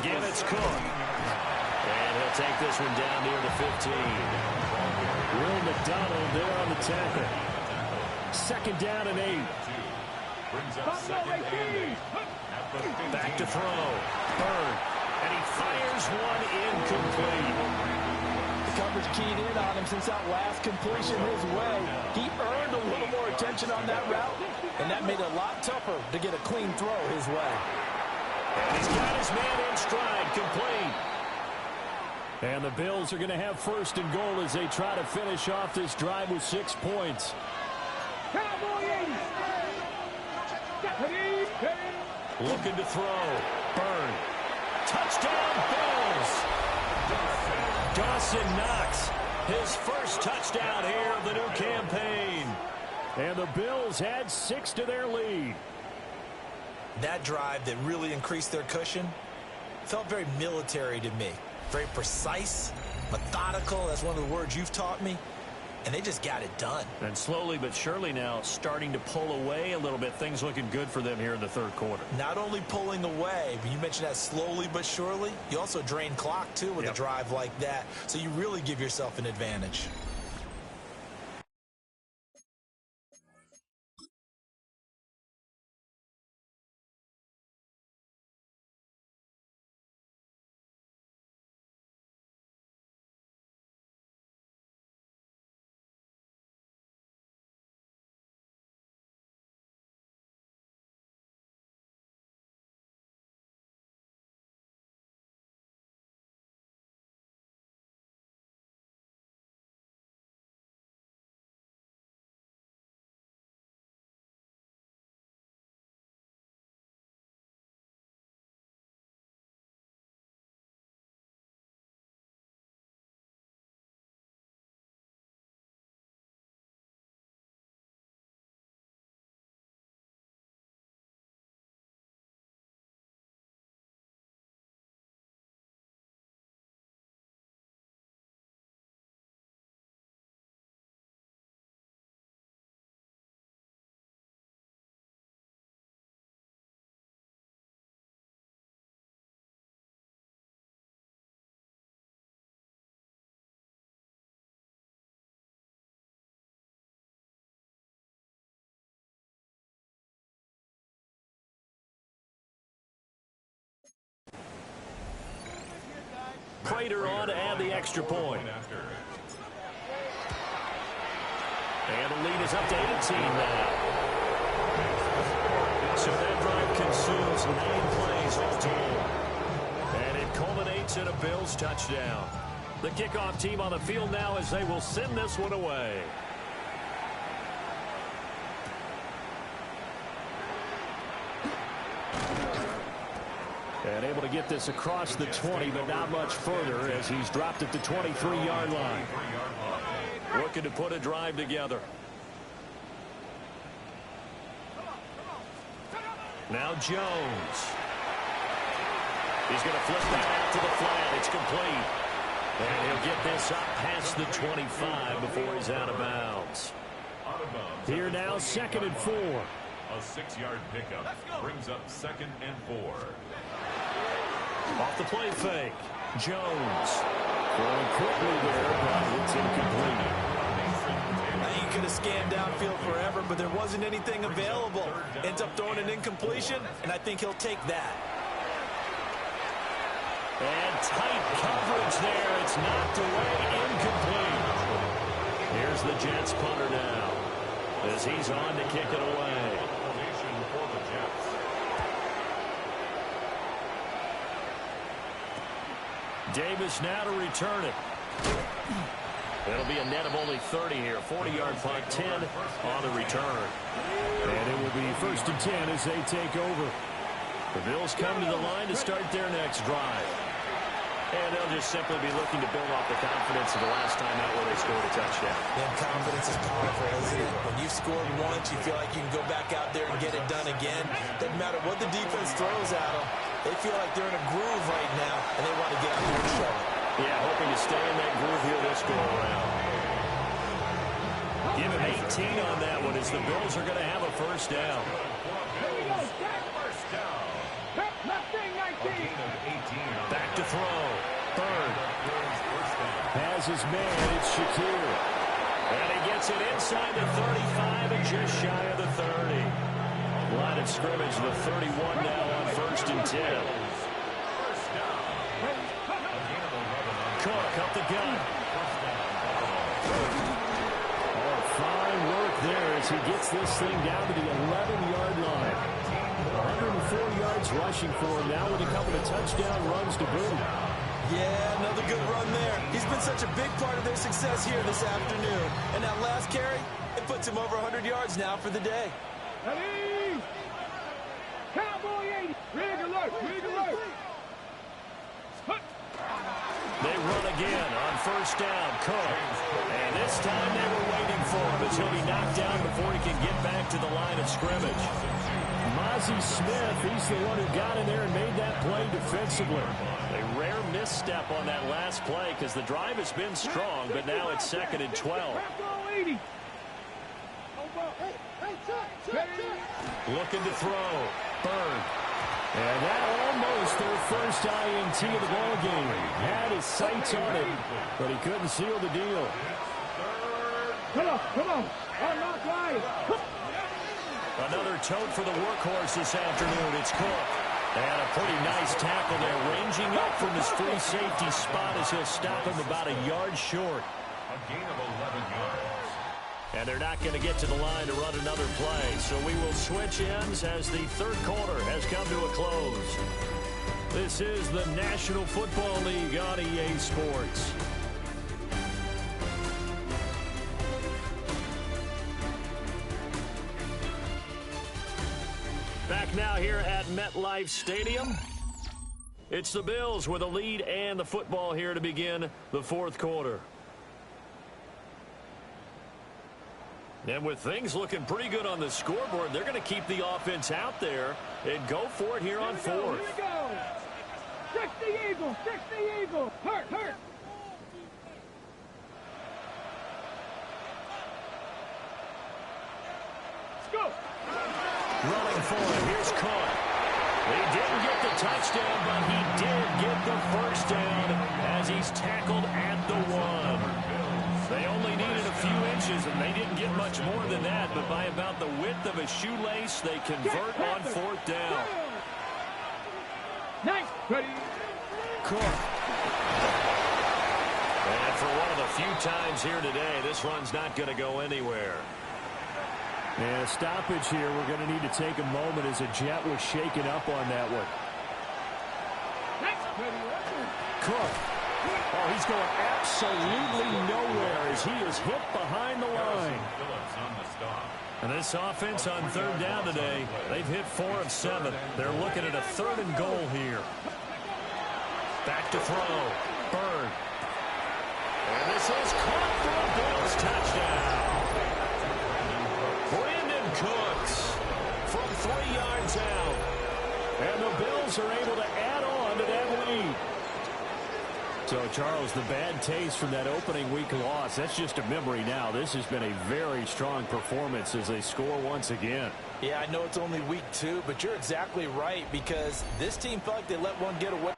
Again, it's Cook. And he'll take this one down near the 15. Will McDonald there on the tackle. 2nd down and 8. Brings up 2nd and 8. Back to throw. Bird. And he fires one incomplete. The coverage keyed in on him since that last completion his way. He earned a little more attention on that route, and that made it a lot tougher to get a clean throw his way. And he's got his man in stride, complete. And the Bills are going to have 1st and goal as they try to finish off this drive with 6 points. Looking to throw. Burn. Touchdown, Bills. Dawson Knox, his first touchdown here of the new campaign. And the Bills add 6 to their lead. That drive that really increased their cushion felt very military to me. Very precise, methodical. That's one of the words you've taught me. And they just got it done. And slowly but surely now starting to pull away a little bit. Things looking good for them here in the 3rd quarter. Not only pulling away, but you mentioned that slowly but surely. You also drain clock, too, with a drive like that. So you really give yourself an advantage. Raider on to add the extra point. And the lead is up to 18 now. So that drive consumes 9 plays all total. And it culminates in a Bills touchdown. The kickoff team on the field now as they will send this one away. And able to get this across the 20, but not much further as he's dropped at the 23-yard line. Looking to put a drive together. Now Jones. He's going to flip that out to the flat. It's complete. And he'll get this up past the 25 before he's out of bounds. Here now, 2nd and 4. A 6-yard pickup brings up 2nd and 4. Off the play fake. Jones. Throwing quickly there, but it's incomplete. He could have scanned downfield forever, but there wasn't anything available. Ends up throwing an incompletion, and I think he'll take that. And tight coverage there. It's knocked away, incomplete. Here's the Jets punter now as he's on to kick it away. Davis now to return it. It'll be a net of only 30 here. 40-yard punt, 10 on the return. And it will be 1st and 10 as they take over. The Bills come to the line to start their next drive. And they'll just simply be looking to build off the confidence of the last time out where they scored a touchdown. And confidence is powerful, isn't it? When you've scored once, you feel like you can go back out there and get it done again. Doesn't matter what the defense throws at them. They feel like they're in a groove right now, and they want to get out here and show it. Yeah, hoping to stay in that groove here this go-around. Give him 18 on that one as the Bills are going to have a first down. Back to throw. Bird has his man. It's Shakir. And he gets it inside the 35 and just shy of the 30. Line of scrimmage, the 31 now on 1st and 10. Cook up the gun. Oh, fine work there as he gets this thing down to the 11-yard line. 104 yards rushing for him now with a couple of touchdown runs to boot. Yeah, another good run there. He's been such a big part of their success here this afternoon. And that last carry, it puts him over 100 yards now for the day. Ready? Cowboy 80. Rig alert. Rig alert. They run again on 1st down. Cook. And this time they were waiting for him as he'll be knocked down before he can get back to the line of scrimmage. Mozzie Smith, he's the one who got in there and made that play defensively. A rare misstep on that last play because the drive has been strong, but now it's 2nd and 12. Looking to throw. Bird. And that almost their first INT of the ball game. Had his sights on it, but he couldn't seal the deal. Come on. I'm not lying. Another tote for the workhorse this afternoon. It's Cook. And a pretty nice tackle there, ranging up from his free safety spot as he'll stop him about a yard short. A gain of 11 yards. And they're not going to get to the line to run another play. So we will switch ends as the 3rd quarter has come to a close. This is the National Football League on EA Sports. Back now here at MetLife Stadium. It's the Bills with a lead and the football here to begin the 4th quarter. And with things looking pretty good on the scoreboard, they're going to keep the offense out there and go for it here on 4th. Here we go. 60 Eagles. 60 Eagles. Hurt. Let's go. Running for it. Here's Cook. He didn't get the touchdown, but he did get the first down as he's tackled at the 1. They only needed a few inches, and they didn't get much more than that, but by about the width of a shoelace, they convert on 4th down. Nice. Ready. Cook. for one of the few times here today, this run's not going to go anywhere. And a stoppage here. We're going to need to take a moment as a Jet was shaken up on that one. Cook. Oh, he's going absolutely nowhere as he is hit behind the line. And this offense on third down today, they've hit 4 of 7. They're looking at a 3rd and goal here. Back to throw. Bird. And this is caught for a Bills touchdown. Brandon Cooks from 3 yards out. And the Bills are able to add on to that lead. So, Charles, the bad taste from that opening week loss, that's just a memory now. This has been a very strong performance as they score once again. Yeah, I know it's only week 2, but you're exactly right because this team felt like they let one get away.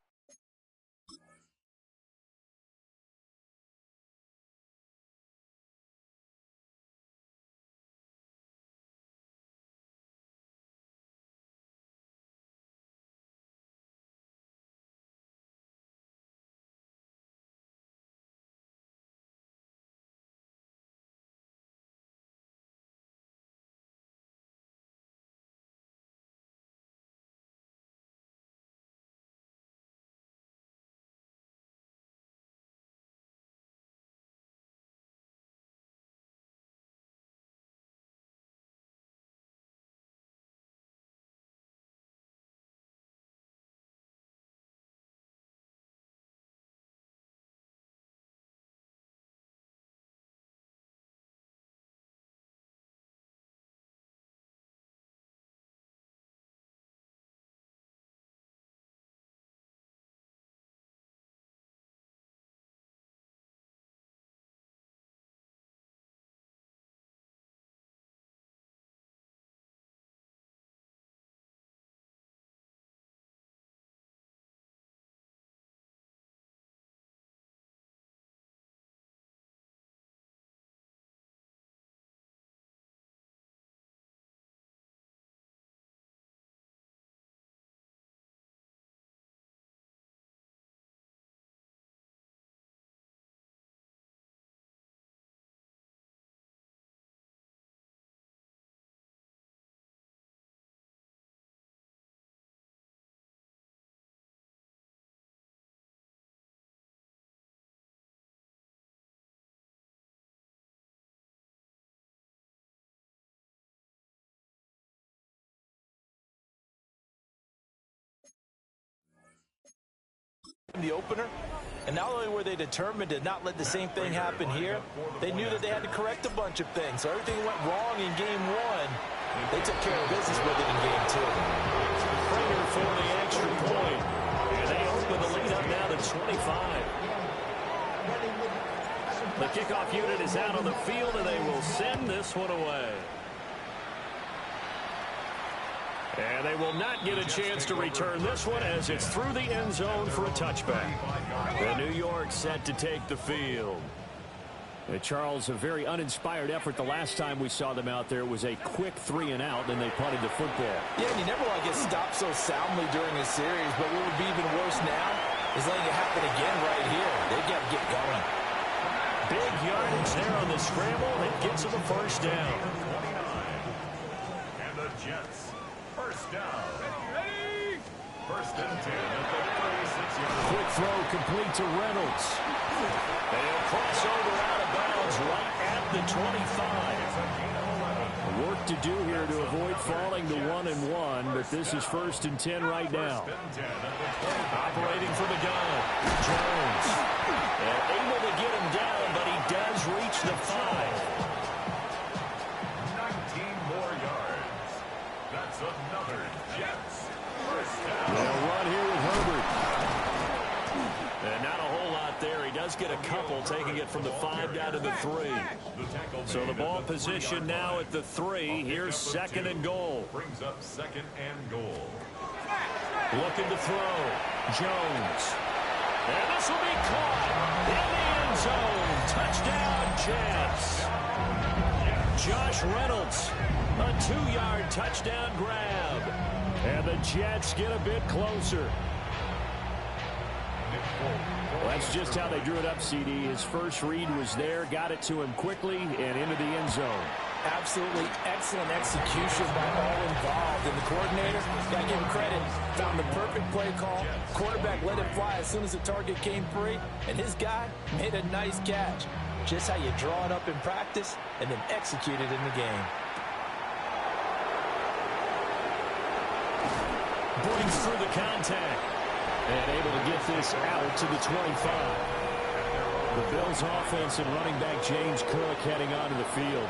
The opener, and not only were they determined to not let the same thing happen here, they knew that they had to correct a bunch of things. So everything went wrong in game 1. They took care of business with it in game 2. Prater for the extra point. And they open the lead up now to 25. The kickoff unit is out on the field, and they will send this one away. And they will not get a chance to return this one as it's through the end zone for a touchback. The New York set to take the field. Charles, a very uninspired effort the last time we saw them out there. It was a quick 3 and out, and they punted the football. Yeah, and you never want to get stopped so soundly during a series, but what would be even worse now is letting it happen again right here. They've got to get going. Big yardage there on the scramble. It gets them a first down. And the Jets. First down. Ready? First and 10 at the 36-yard. Quick throw complete to Reynolds. They'll cross over out of bounds right at the 25. Work to do here to avoid falling to 1-1, but this is first and 10 right now. Operating from the gun, Jones. And able to get him down, but he does reach the 5. 19 more yards. That's another Jets. First down. They'll run here with Herbert. And not a whole lot there. He does get a couple, taking it from the 5 down to the 3. So the ball position now at the 3. Here's second and goal. Brings up second and goal. Looking to throw. Jones. And this will be caught in the end zone. Touchdown, Jets. Josh Reynolds. A 2-yard touchdown grab. And the Jets get a bit closer. Nick Folk Well, that's just how they drew it up, CD. His first read was there, got it to him quickly, and into the end zone. Absolutely excellent execution by all involved. And the coordinator, got to give him credit, found the perfect play call. Quarterback let it fly as soon as the target came free, and his guy made a nice catch. Just how you draw it up in practice and then execute it in the game. Brings through the contact. And able to get this out to the 25. The Bills offense and running back James Cook heading onto the field.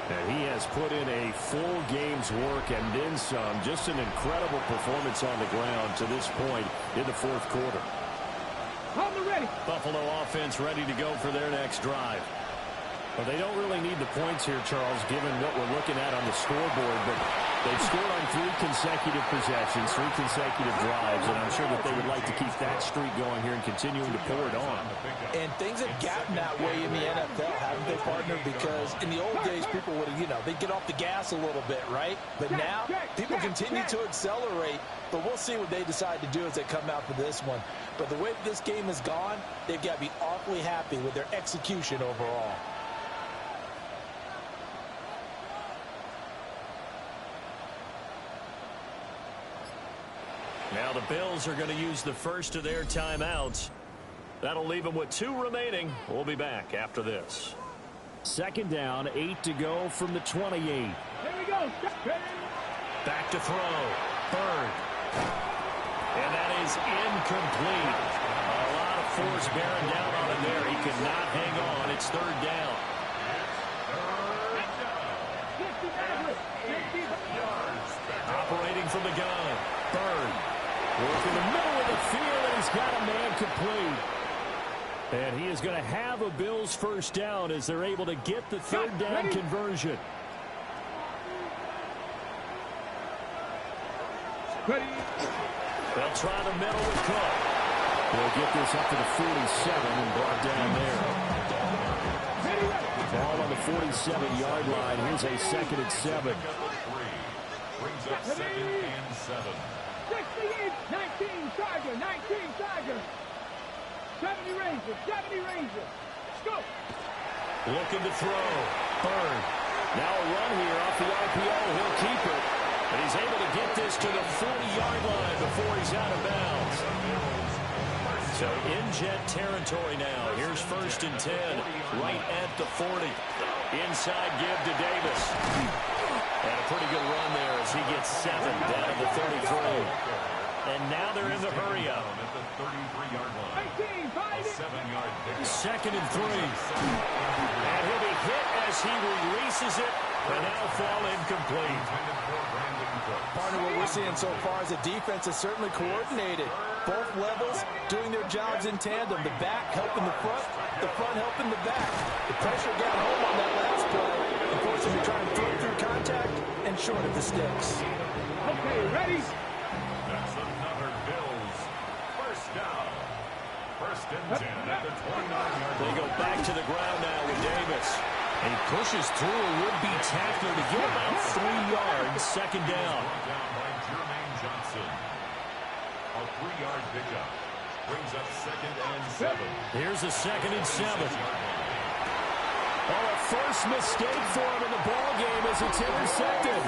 And he has put in a full game's work and then some. Just an incredible performance on the ground to this point in the fourth quarter. Buffalo offense ready to go for their next drive. Well, they don't really need the points here, Charles, given what we're looking at on the scoreboard. But they've scored on 3 consecutive possessions, 3 consecutive drives, and I'm sure that they would like to keep that streak going here and continuing to pour it on. And things have gotten that way in the NFL, haven't they, partner? Because in the old days, people would have, they'd get off the gas a little bit, right? But now, people continue to accelerate. But we'll see what they decide to do as they come out for this one. But the way this game has gone, they've got to be awfully happy with their execution overall. Now the Bills are going to use the first of their timeouts. That'll leave them with 2 remaining. We'll be back after this. Second down, 8 to go from the 28. Here we go. Back to throw. Bird. And that is incomplete. A lot of force bearing down on him there. He could not hang on. It's third down. Operating from the gun. Bird. Work in the middle of the field, and he's got a man complete. And he is going to have a Bills first down as they're able to get the third down conversion. They'll try the middle with Cook. They'll get this up to the 47 and brought down there. Ball on the 47-yard line. Here's a 2nd and 7. Brings up 2nd and 7. 19 Charger, 19 Charger. 70 Rangers, 70 Rangers. Let's go. Looking to throw. Bird. Now a run here off the RPO. He'll keep it. And he's able to get this to the 40-yard line before he's out of bounds. So in jet territory now. Here's 1st and 10. Right at the 40. Inside give to Davis. And a pretty good run there as he gets 7 down to the 33. And now they're in the hurry-up. 2nd and 3. And he'll be hit as he releases it, and that'll fall incomplete. Partner, what we're seeing so far is the defense is certainly coordinated. Both levels doing their jobs in tandem. The back helping the front helping the back. The pressure got home on that last play. Of course, if you're trying to throw through contact and short of the sticks. Okay, ready? That's another Bills first down. 1st and 10 at the 29-yard line. They go back to the ground now with Davis. And he pushes through a would-be tackler to get about 3 yards. 2nd down. Brought down by Jermaine Johnson. A 3-yard pickup. Brings up 2nd and 7. Here's a 2nd and 7. Oh, a first mistake for him in the ball game as it's intercepted.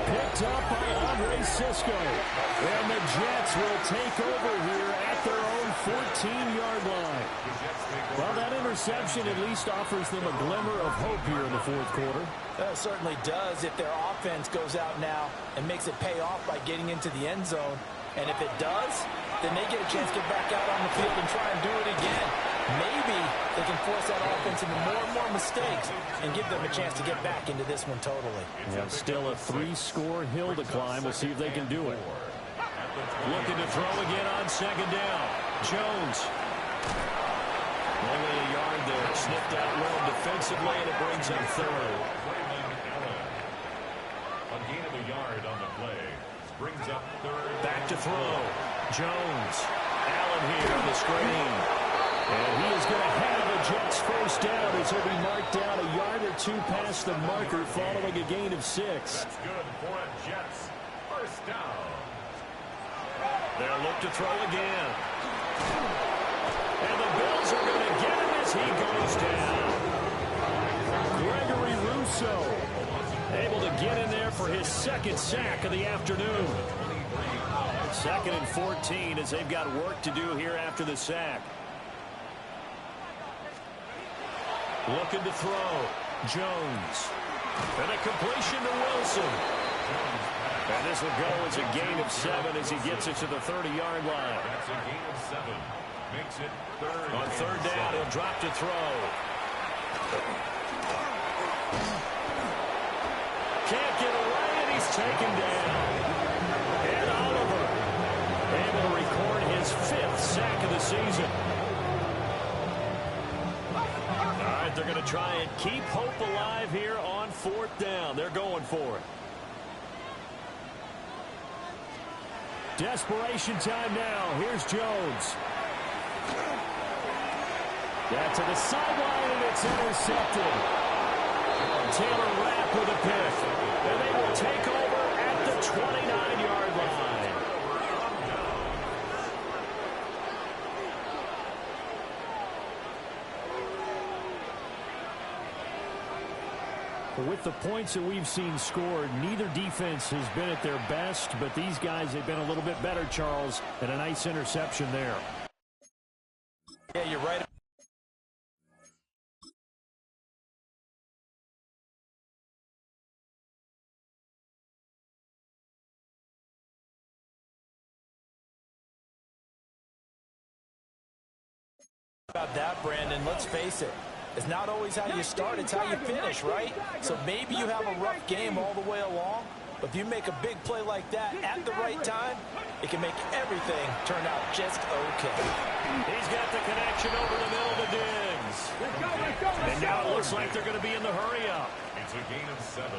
Picked up by Andre Cisco. And the Jets will take over here at their own 14-yard line. Well, that interception at least offers them a glimmer of hope here in the fourth quarter. It certainly does if their offense goes out now and makes it pay off by getting into the end zone. And if it does, then they get a chance to get back out on the field and try and do it again. Maybe they can force that offense into more and more mistakes and give them a chance to get back into this one totally. Yeah, still a 3-score hill to climb. We'll see if they can do it. Looking to throw again on 2nd down. Jones. Only a yard there. Snipped out well defensively, and it brings him 3rd. A gain of a yard on the play. Brings up 3rd. Back to throw. Jones. Allen here on the screen. And he is going to have a Jets first down as he'll be marked down a yard or 2 past the marker following a gain of 6. That's good for a Jets first down. They'll look to throw again. And the Bills are going to get him as he goes down. Gregory Rousseau able to get in there for his second sack of the afternoon. 2nd and 14 as they've got work to do here after the sack. Looking to throw. Jones. And a completion to Wilson. And this will go as a gain of 7 as he gets it to the 30-yard line. That's a gain of 7. Makes it 3rd. On 3rd down, he'll drop to throw. Can't get away, and he's taken down. And Oliver able to record his 5th sack of the season. All right, they're going to try and keep hope alive here on 4th down. They're going for it. Desperation time now. Here's Jones. Got to the sideline, and it's intercepted. Taylor Rapp with a pick. And they will take over at the 29-yard line. With the points that we've seen scored, neither defense has been at their best, but these guys have been a little bit better, Charles, and a nice interception there. Yeah, you're right. About that, Brandon, let's face it. It's not always how you start, it's how you finish, right? So maybe you have a rough game all the way along, but if you make a big play like that at the right time, it can make everything turn out just okay. He's got the connection over the middle to Diggs. And now it looks like they're going to be in the hurry-up. It's a gain of 7.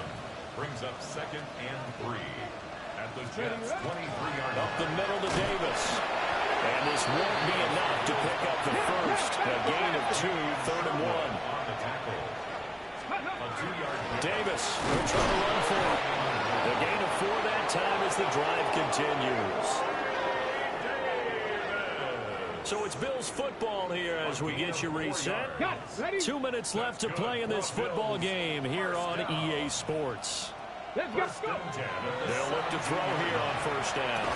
Brings up 2nd and 3. At the Jets' 23-yard line. Up the middle to Davis. And this won't be enough to pick up the first. A gain of 2, 3rd and 1. On the tackle. A 2-yard Davis will try to run for it. The gain of 4 that time as the drive continues. So it's Bills football here as we get you reset. 2 minutes left to play in this football game here on EA Sports. Let's go. They'll look to throw here on 1st down.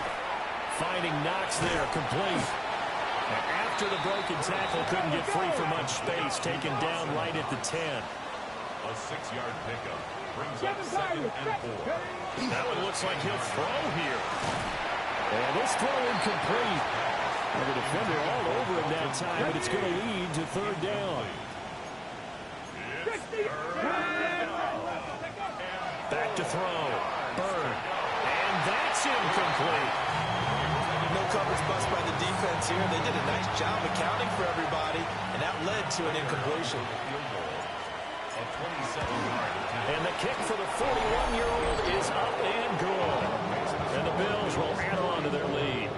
Finding Knox there, complete. And after the broken tackle, couldn't get free for much space, taken down right at the 10. A 6-yard pickup. Brings up 2nd and 4. That one looks like he'll throw here. And this throw incomplete. And the defender all over him that time, but it's going to lead to 3rd down. Back to throw. Bird. And that's incomplete. No coverage bust by the defense here. They did a nice job accounting for everybody, and that led to an incompletion. And the kick for the 41-year-old is up and good. And the Bills will add on to their lead.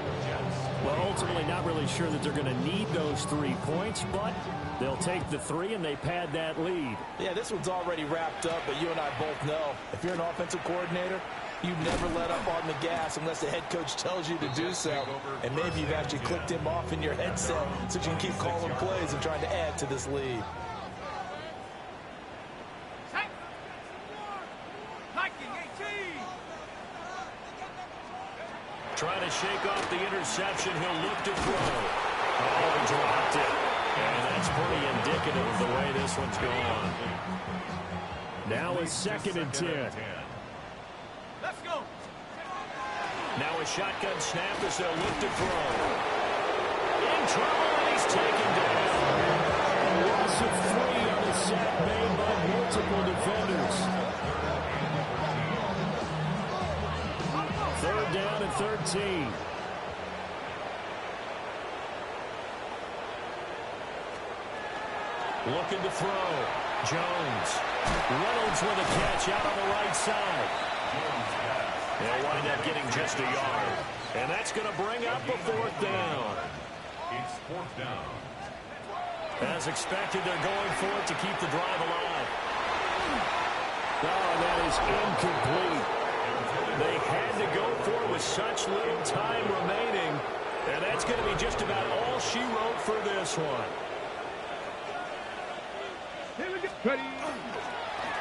Well, ultimately not really sure that they're going to need those 3 points, but they'll take the 3 and they pad that lead. Yeah, this one's already wrapped up, but you and I both know if you're an offensive coordinator, you never let up on the gas unless the head coach tells you to do so. And maybe you've actually clicked him off in your headset so you can keep calling plays and trying to add to this lead. Trying to shake off the interception. He'll look to throw. Oh, he dropped it. And that's pretty indicative of the way this one's gone. Now a 2nd and 10. Let's go. Now a shotgun snap as they'll look to throw. In trouble, and he's taken down. A loss of 3 on the sack made by multiple defenders. 3rd down and 13. Looking to throw. Jones. Reynolds with a catch out on the right side. They'll wind up getting just a yard. And that's going to bring up a 4th down. It's 4th down. As expected, they're going for it to keep the drive alive. Oh, that is incomplete. They had to go for it with such little time remaining. And that's going to be just about all she wrote for this one. Here we go. Ready.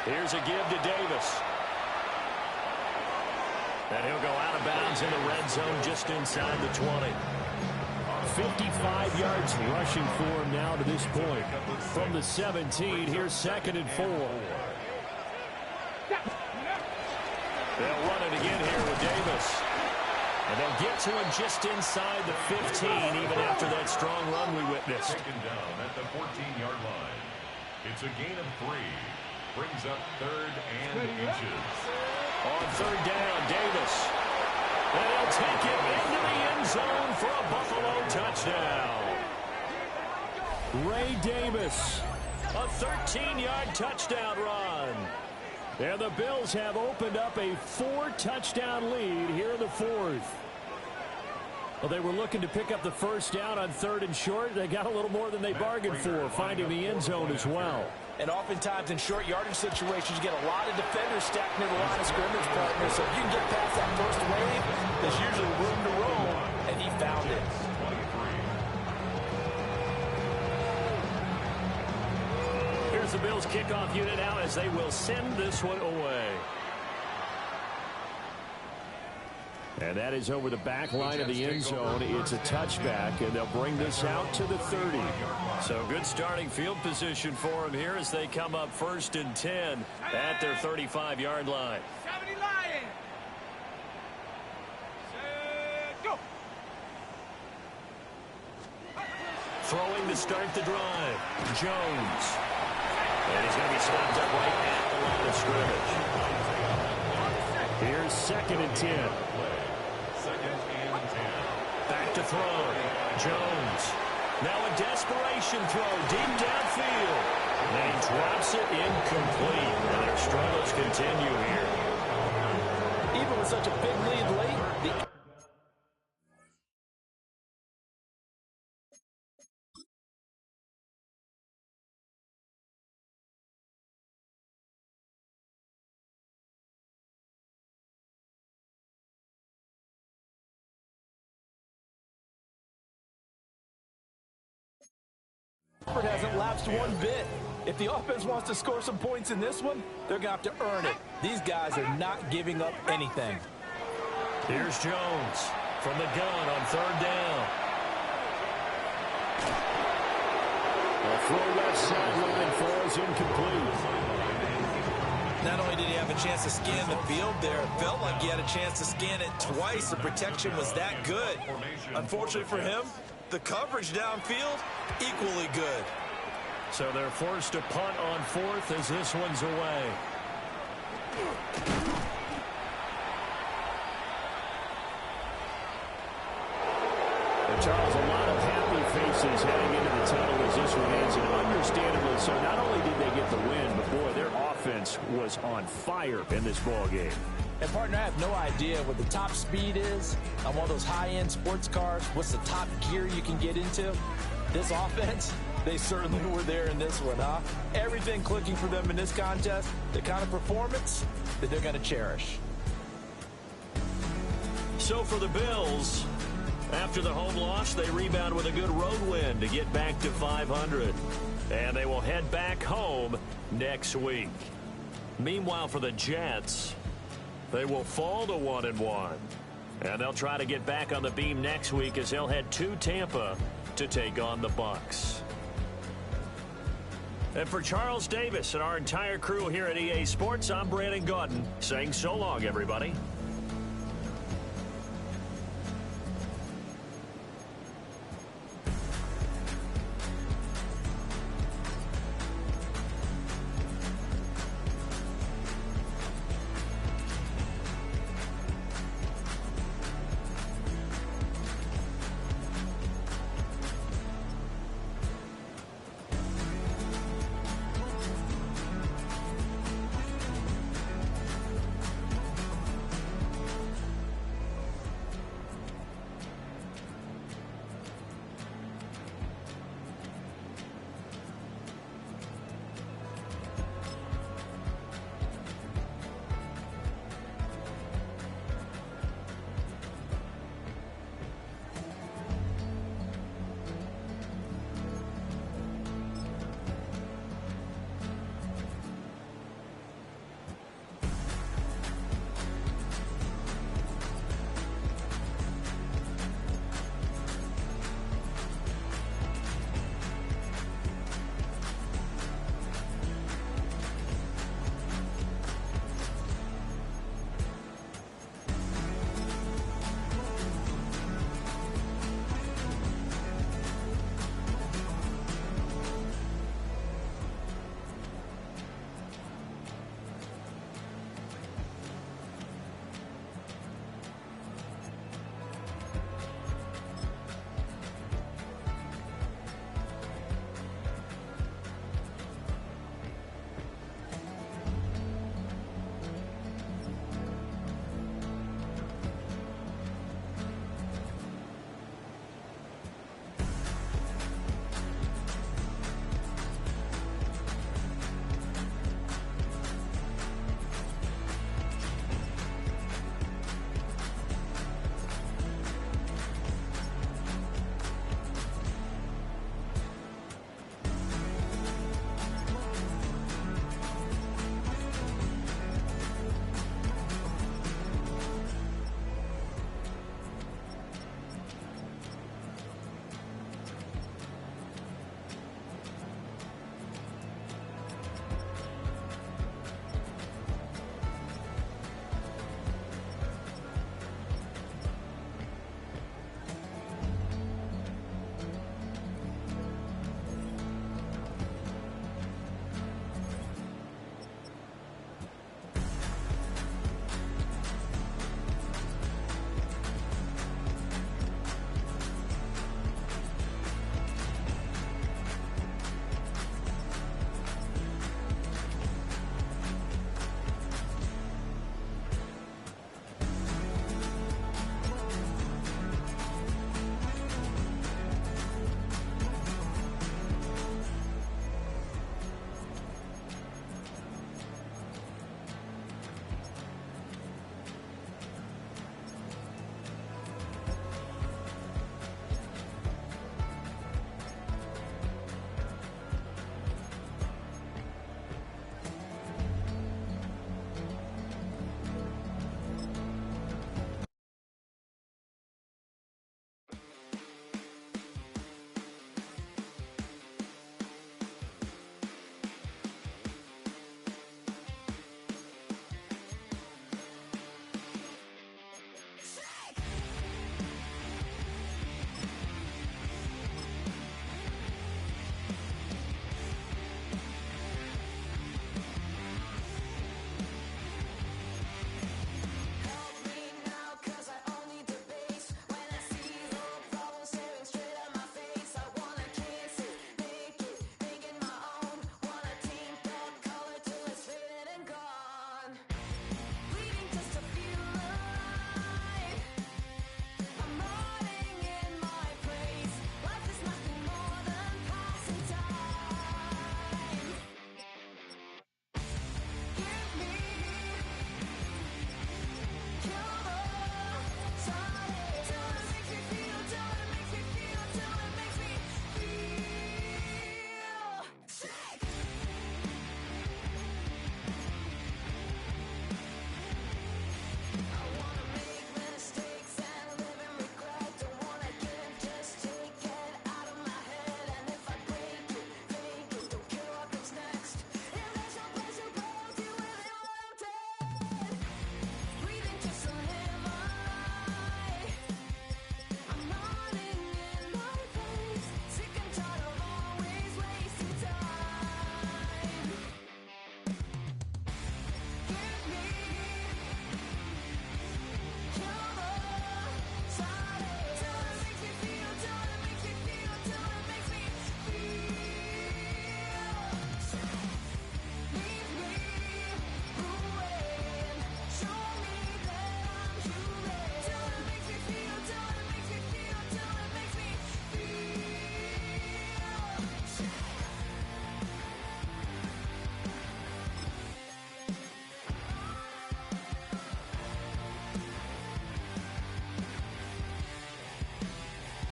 Here's a give to Davis. And he'll go out of bounds in the red zone just inside the 20. 55 yards rushing for him now to this point. From the 17, here's 2nd and 4. They'll run it again here with Davis. And they'll get to him just inside the 15, even after that strong run we witnessed. 2nd down at the 14-yard line. It's a gain of 3. Brings up 3rd and inches. On 3rd down, Davis. And he'll take it into the end zone for a Buffalo touchdown. Ray Davis, a 13-yard touchdown run. And the Bills have opened up a 4-touchdown lead here in the 4th. Well, they were looking to pick up the 1st down on 3rd and short. They got a little more than they bargained for, finding the end zone as well. And oftentimes in short yardage situations, you get a lot of defenders stacked near the line of scrimmage, partner. So if you can get past that first wave, there's usually room to roll, and he found it. Here's the Bills kickoff unit now as they will send this one away. And that is over the back line of the end zone. It's a touchback, and they'll bring this out to the 30. So good starting field position for them here as they come up 1st and 10 at their 35-yard line. 70 Lions. Go. Throwing to start the drive, Jones. And he's going to be stopped up right at the line of scrimmage. Here's 2nd and 10. Back to throw. Jones. Now a desperation throw deep downfield. And he drops it incomplete. And their struggles continue here. Even with such a big lead late, effort hasn't lapsed one bit. If the offense wants to score some points in this one, they're going to have to earn it. These guys are not giving up anything. Here's Jones from the gun on 3rd down. A throw left sideline falls incomplete. Not only did he have a chance to scan the field there, it felt like he had a chance to scan it twice. The protection was that good. Unfortunately for him, the coverage downfield, equally good. So they're forced to punt on 4th as this one's away. And Charles, a lot of happy faces heading into the tunnel as this one ends, and understandably so. Not only did they get the win, but boy, their offense was on fire in this ball game. And partner, I have no idea what the top speed is on one of those high-end sports cars. What's the top gear you can get into? This offense, they certainly were there in this one, huh? Everything clicking for them in this contest, the kind of performance that they're going to cherish. So for the Bills, after the home loss, they rebound with a good road win to get back to 500. And they will head back home next week. Meanwhile, for the Jets, they will fall to 1-1. And they'll try to get back on the beam next week as they'll head to Tampa to take on the Bucs. And for Charles Davis and our entire crew here at EA Sports, I'm Brandon Gaudin saying so long, everybody.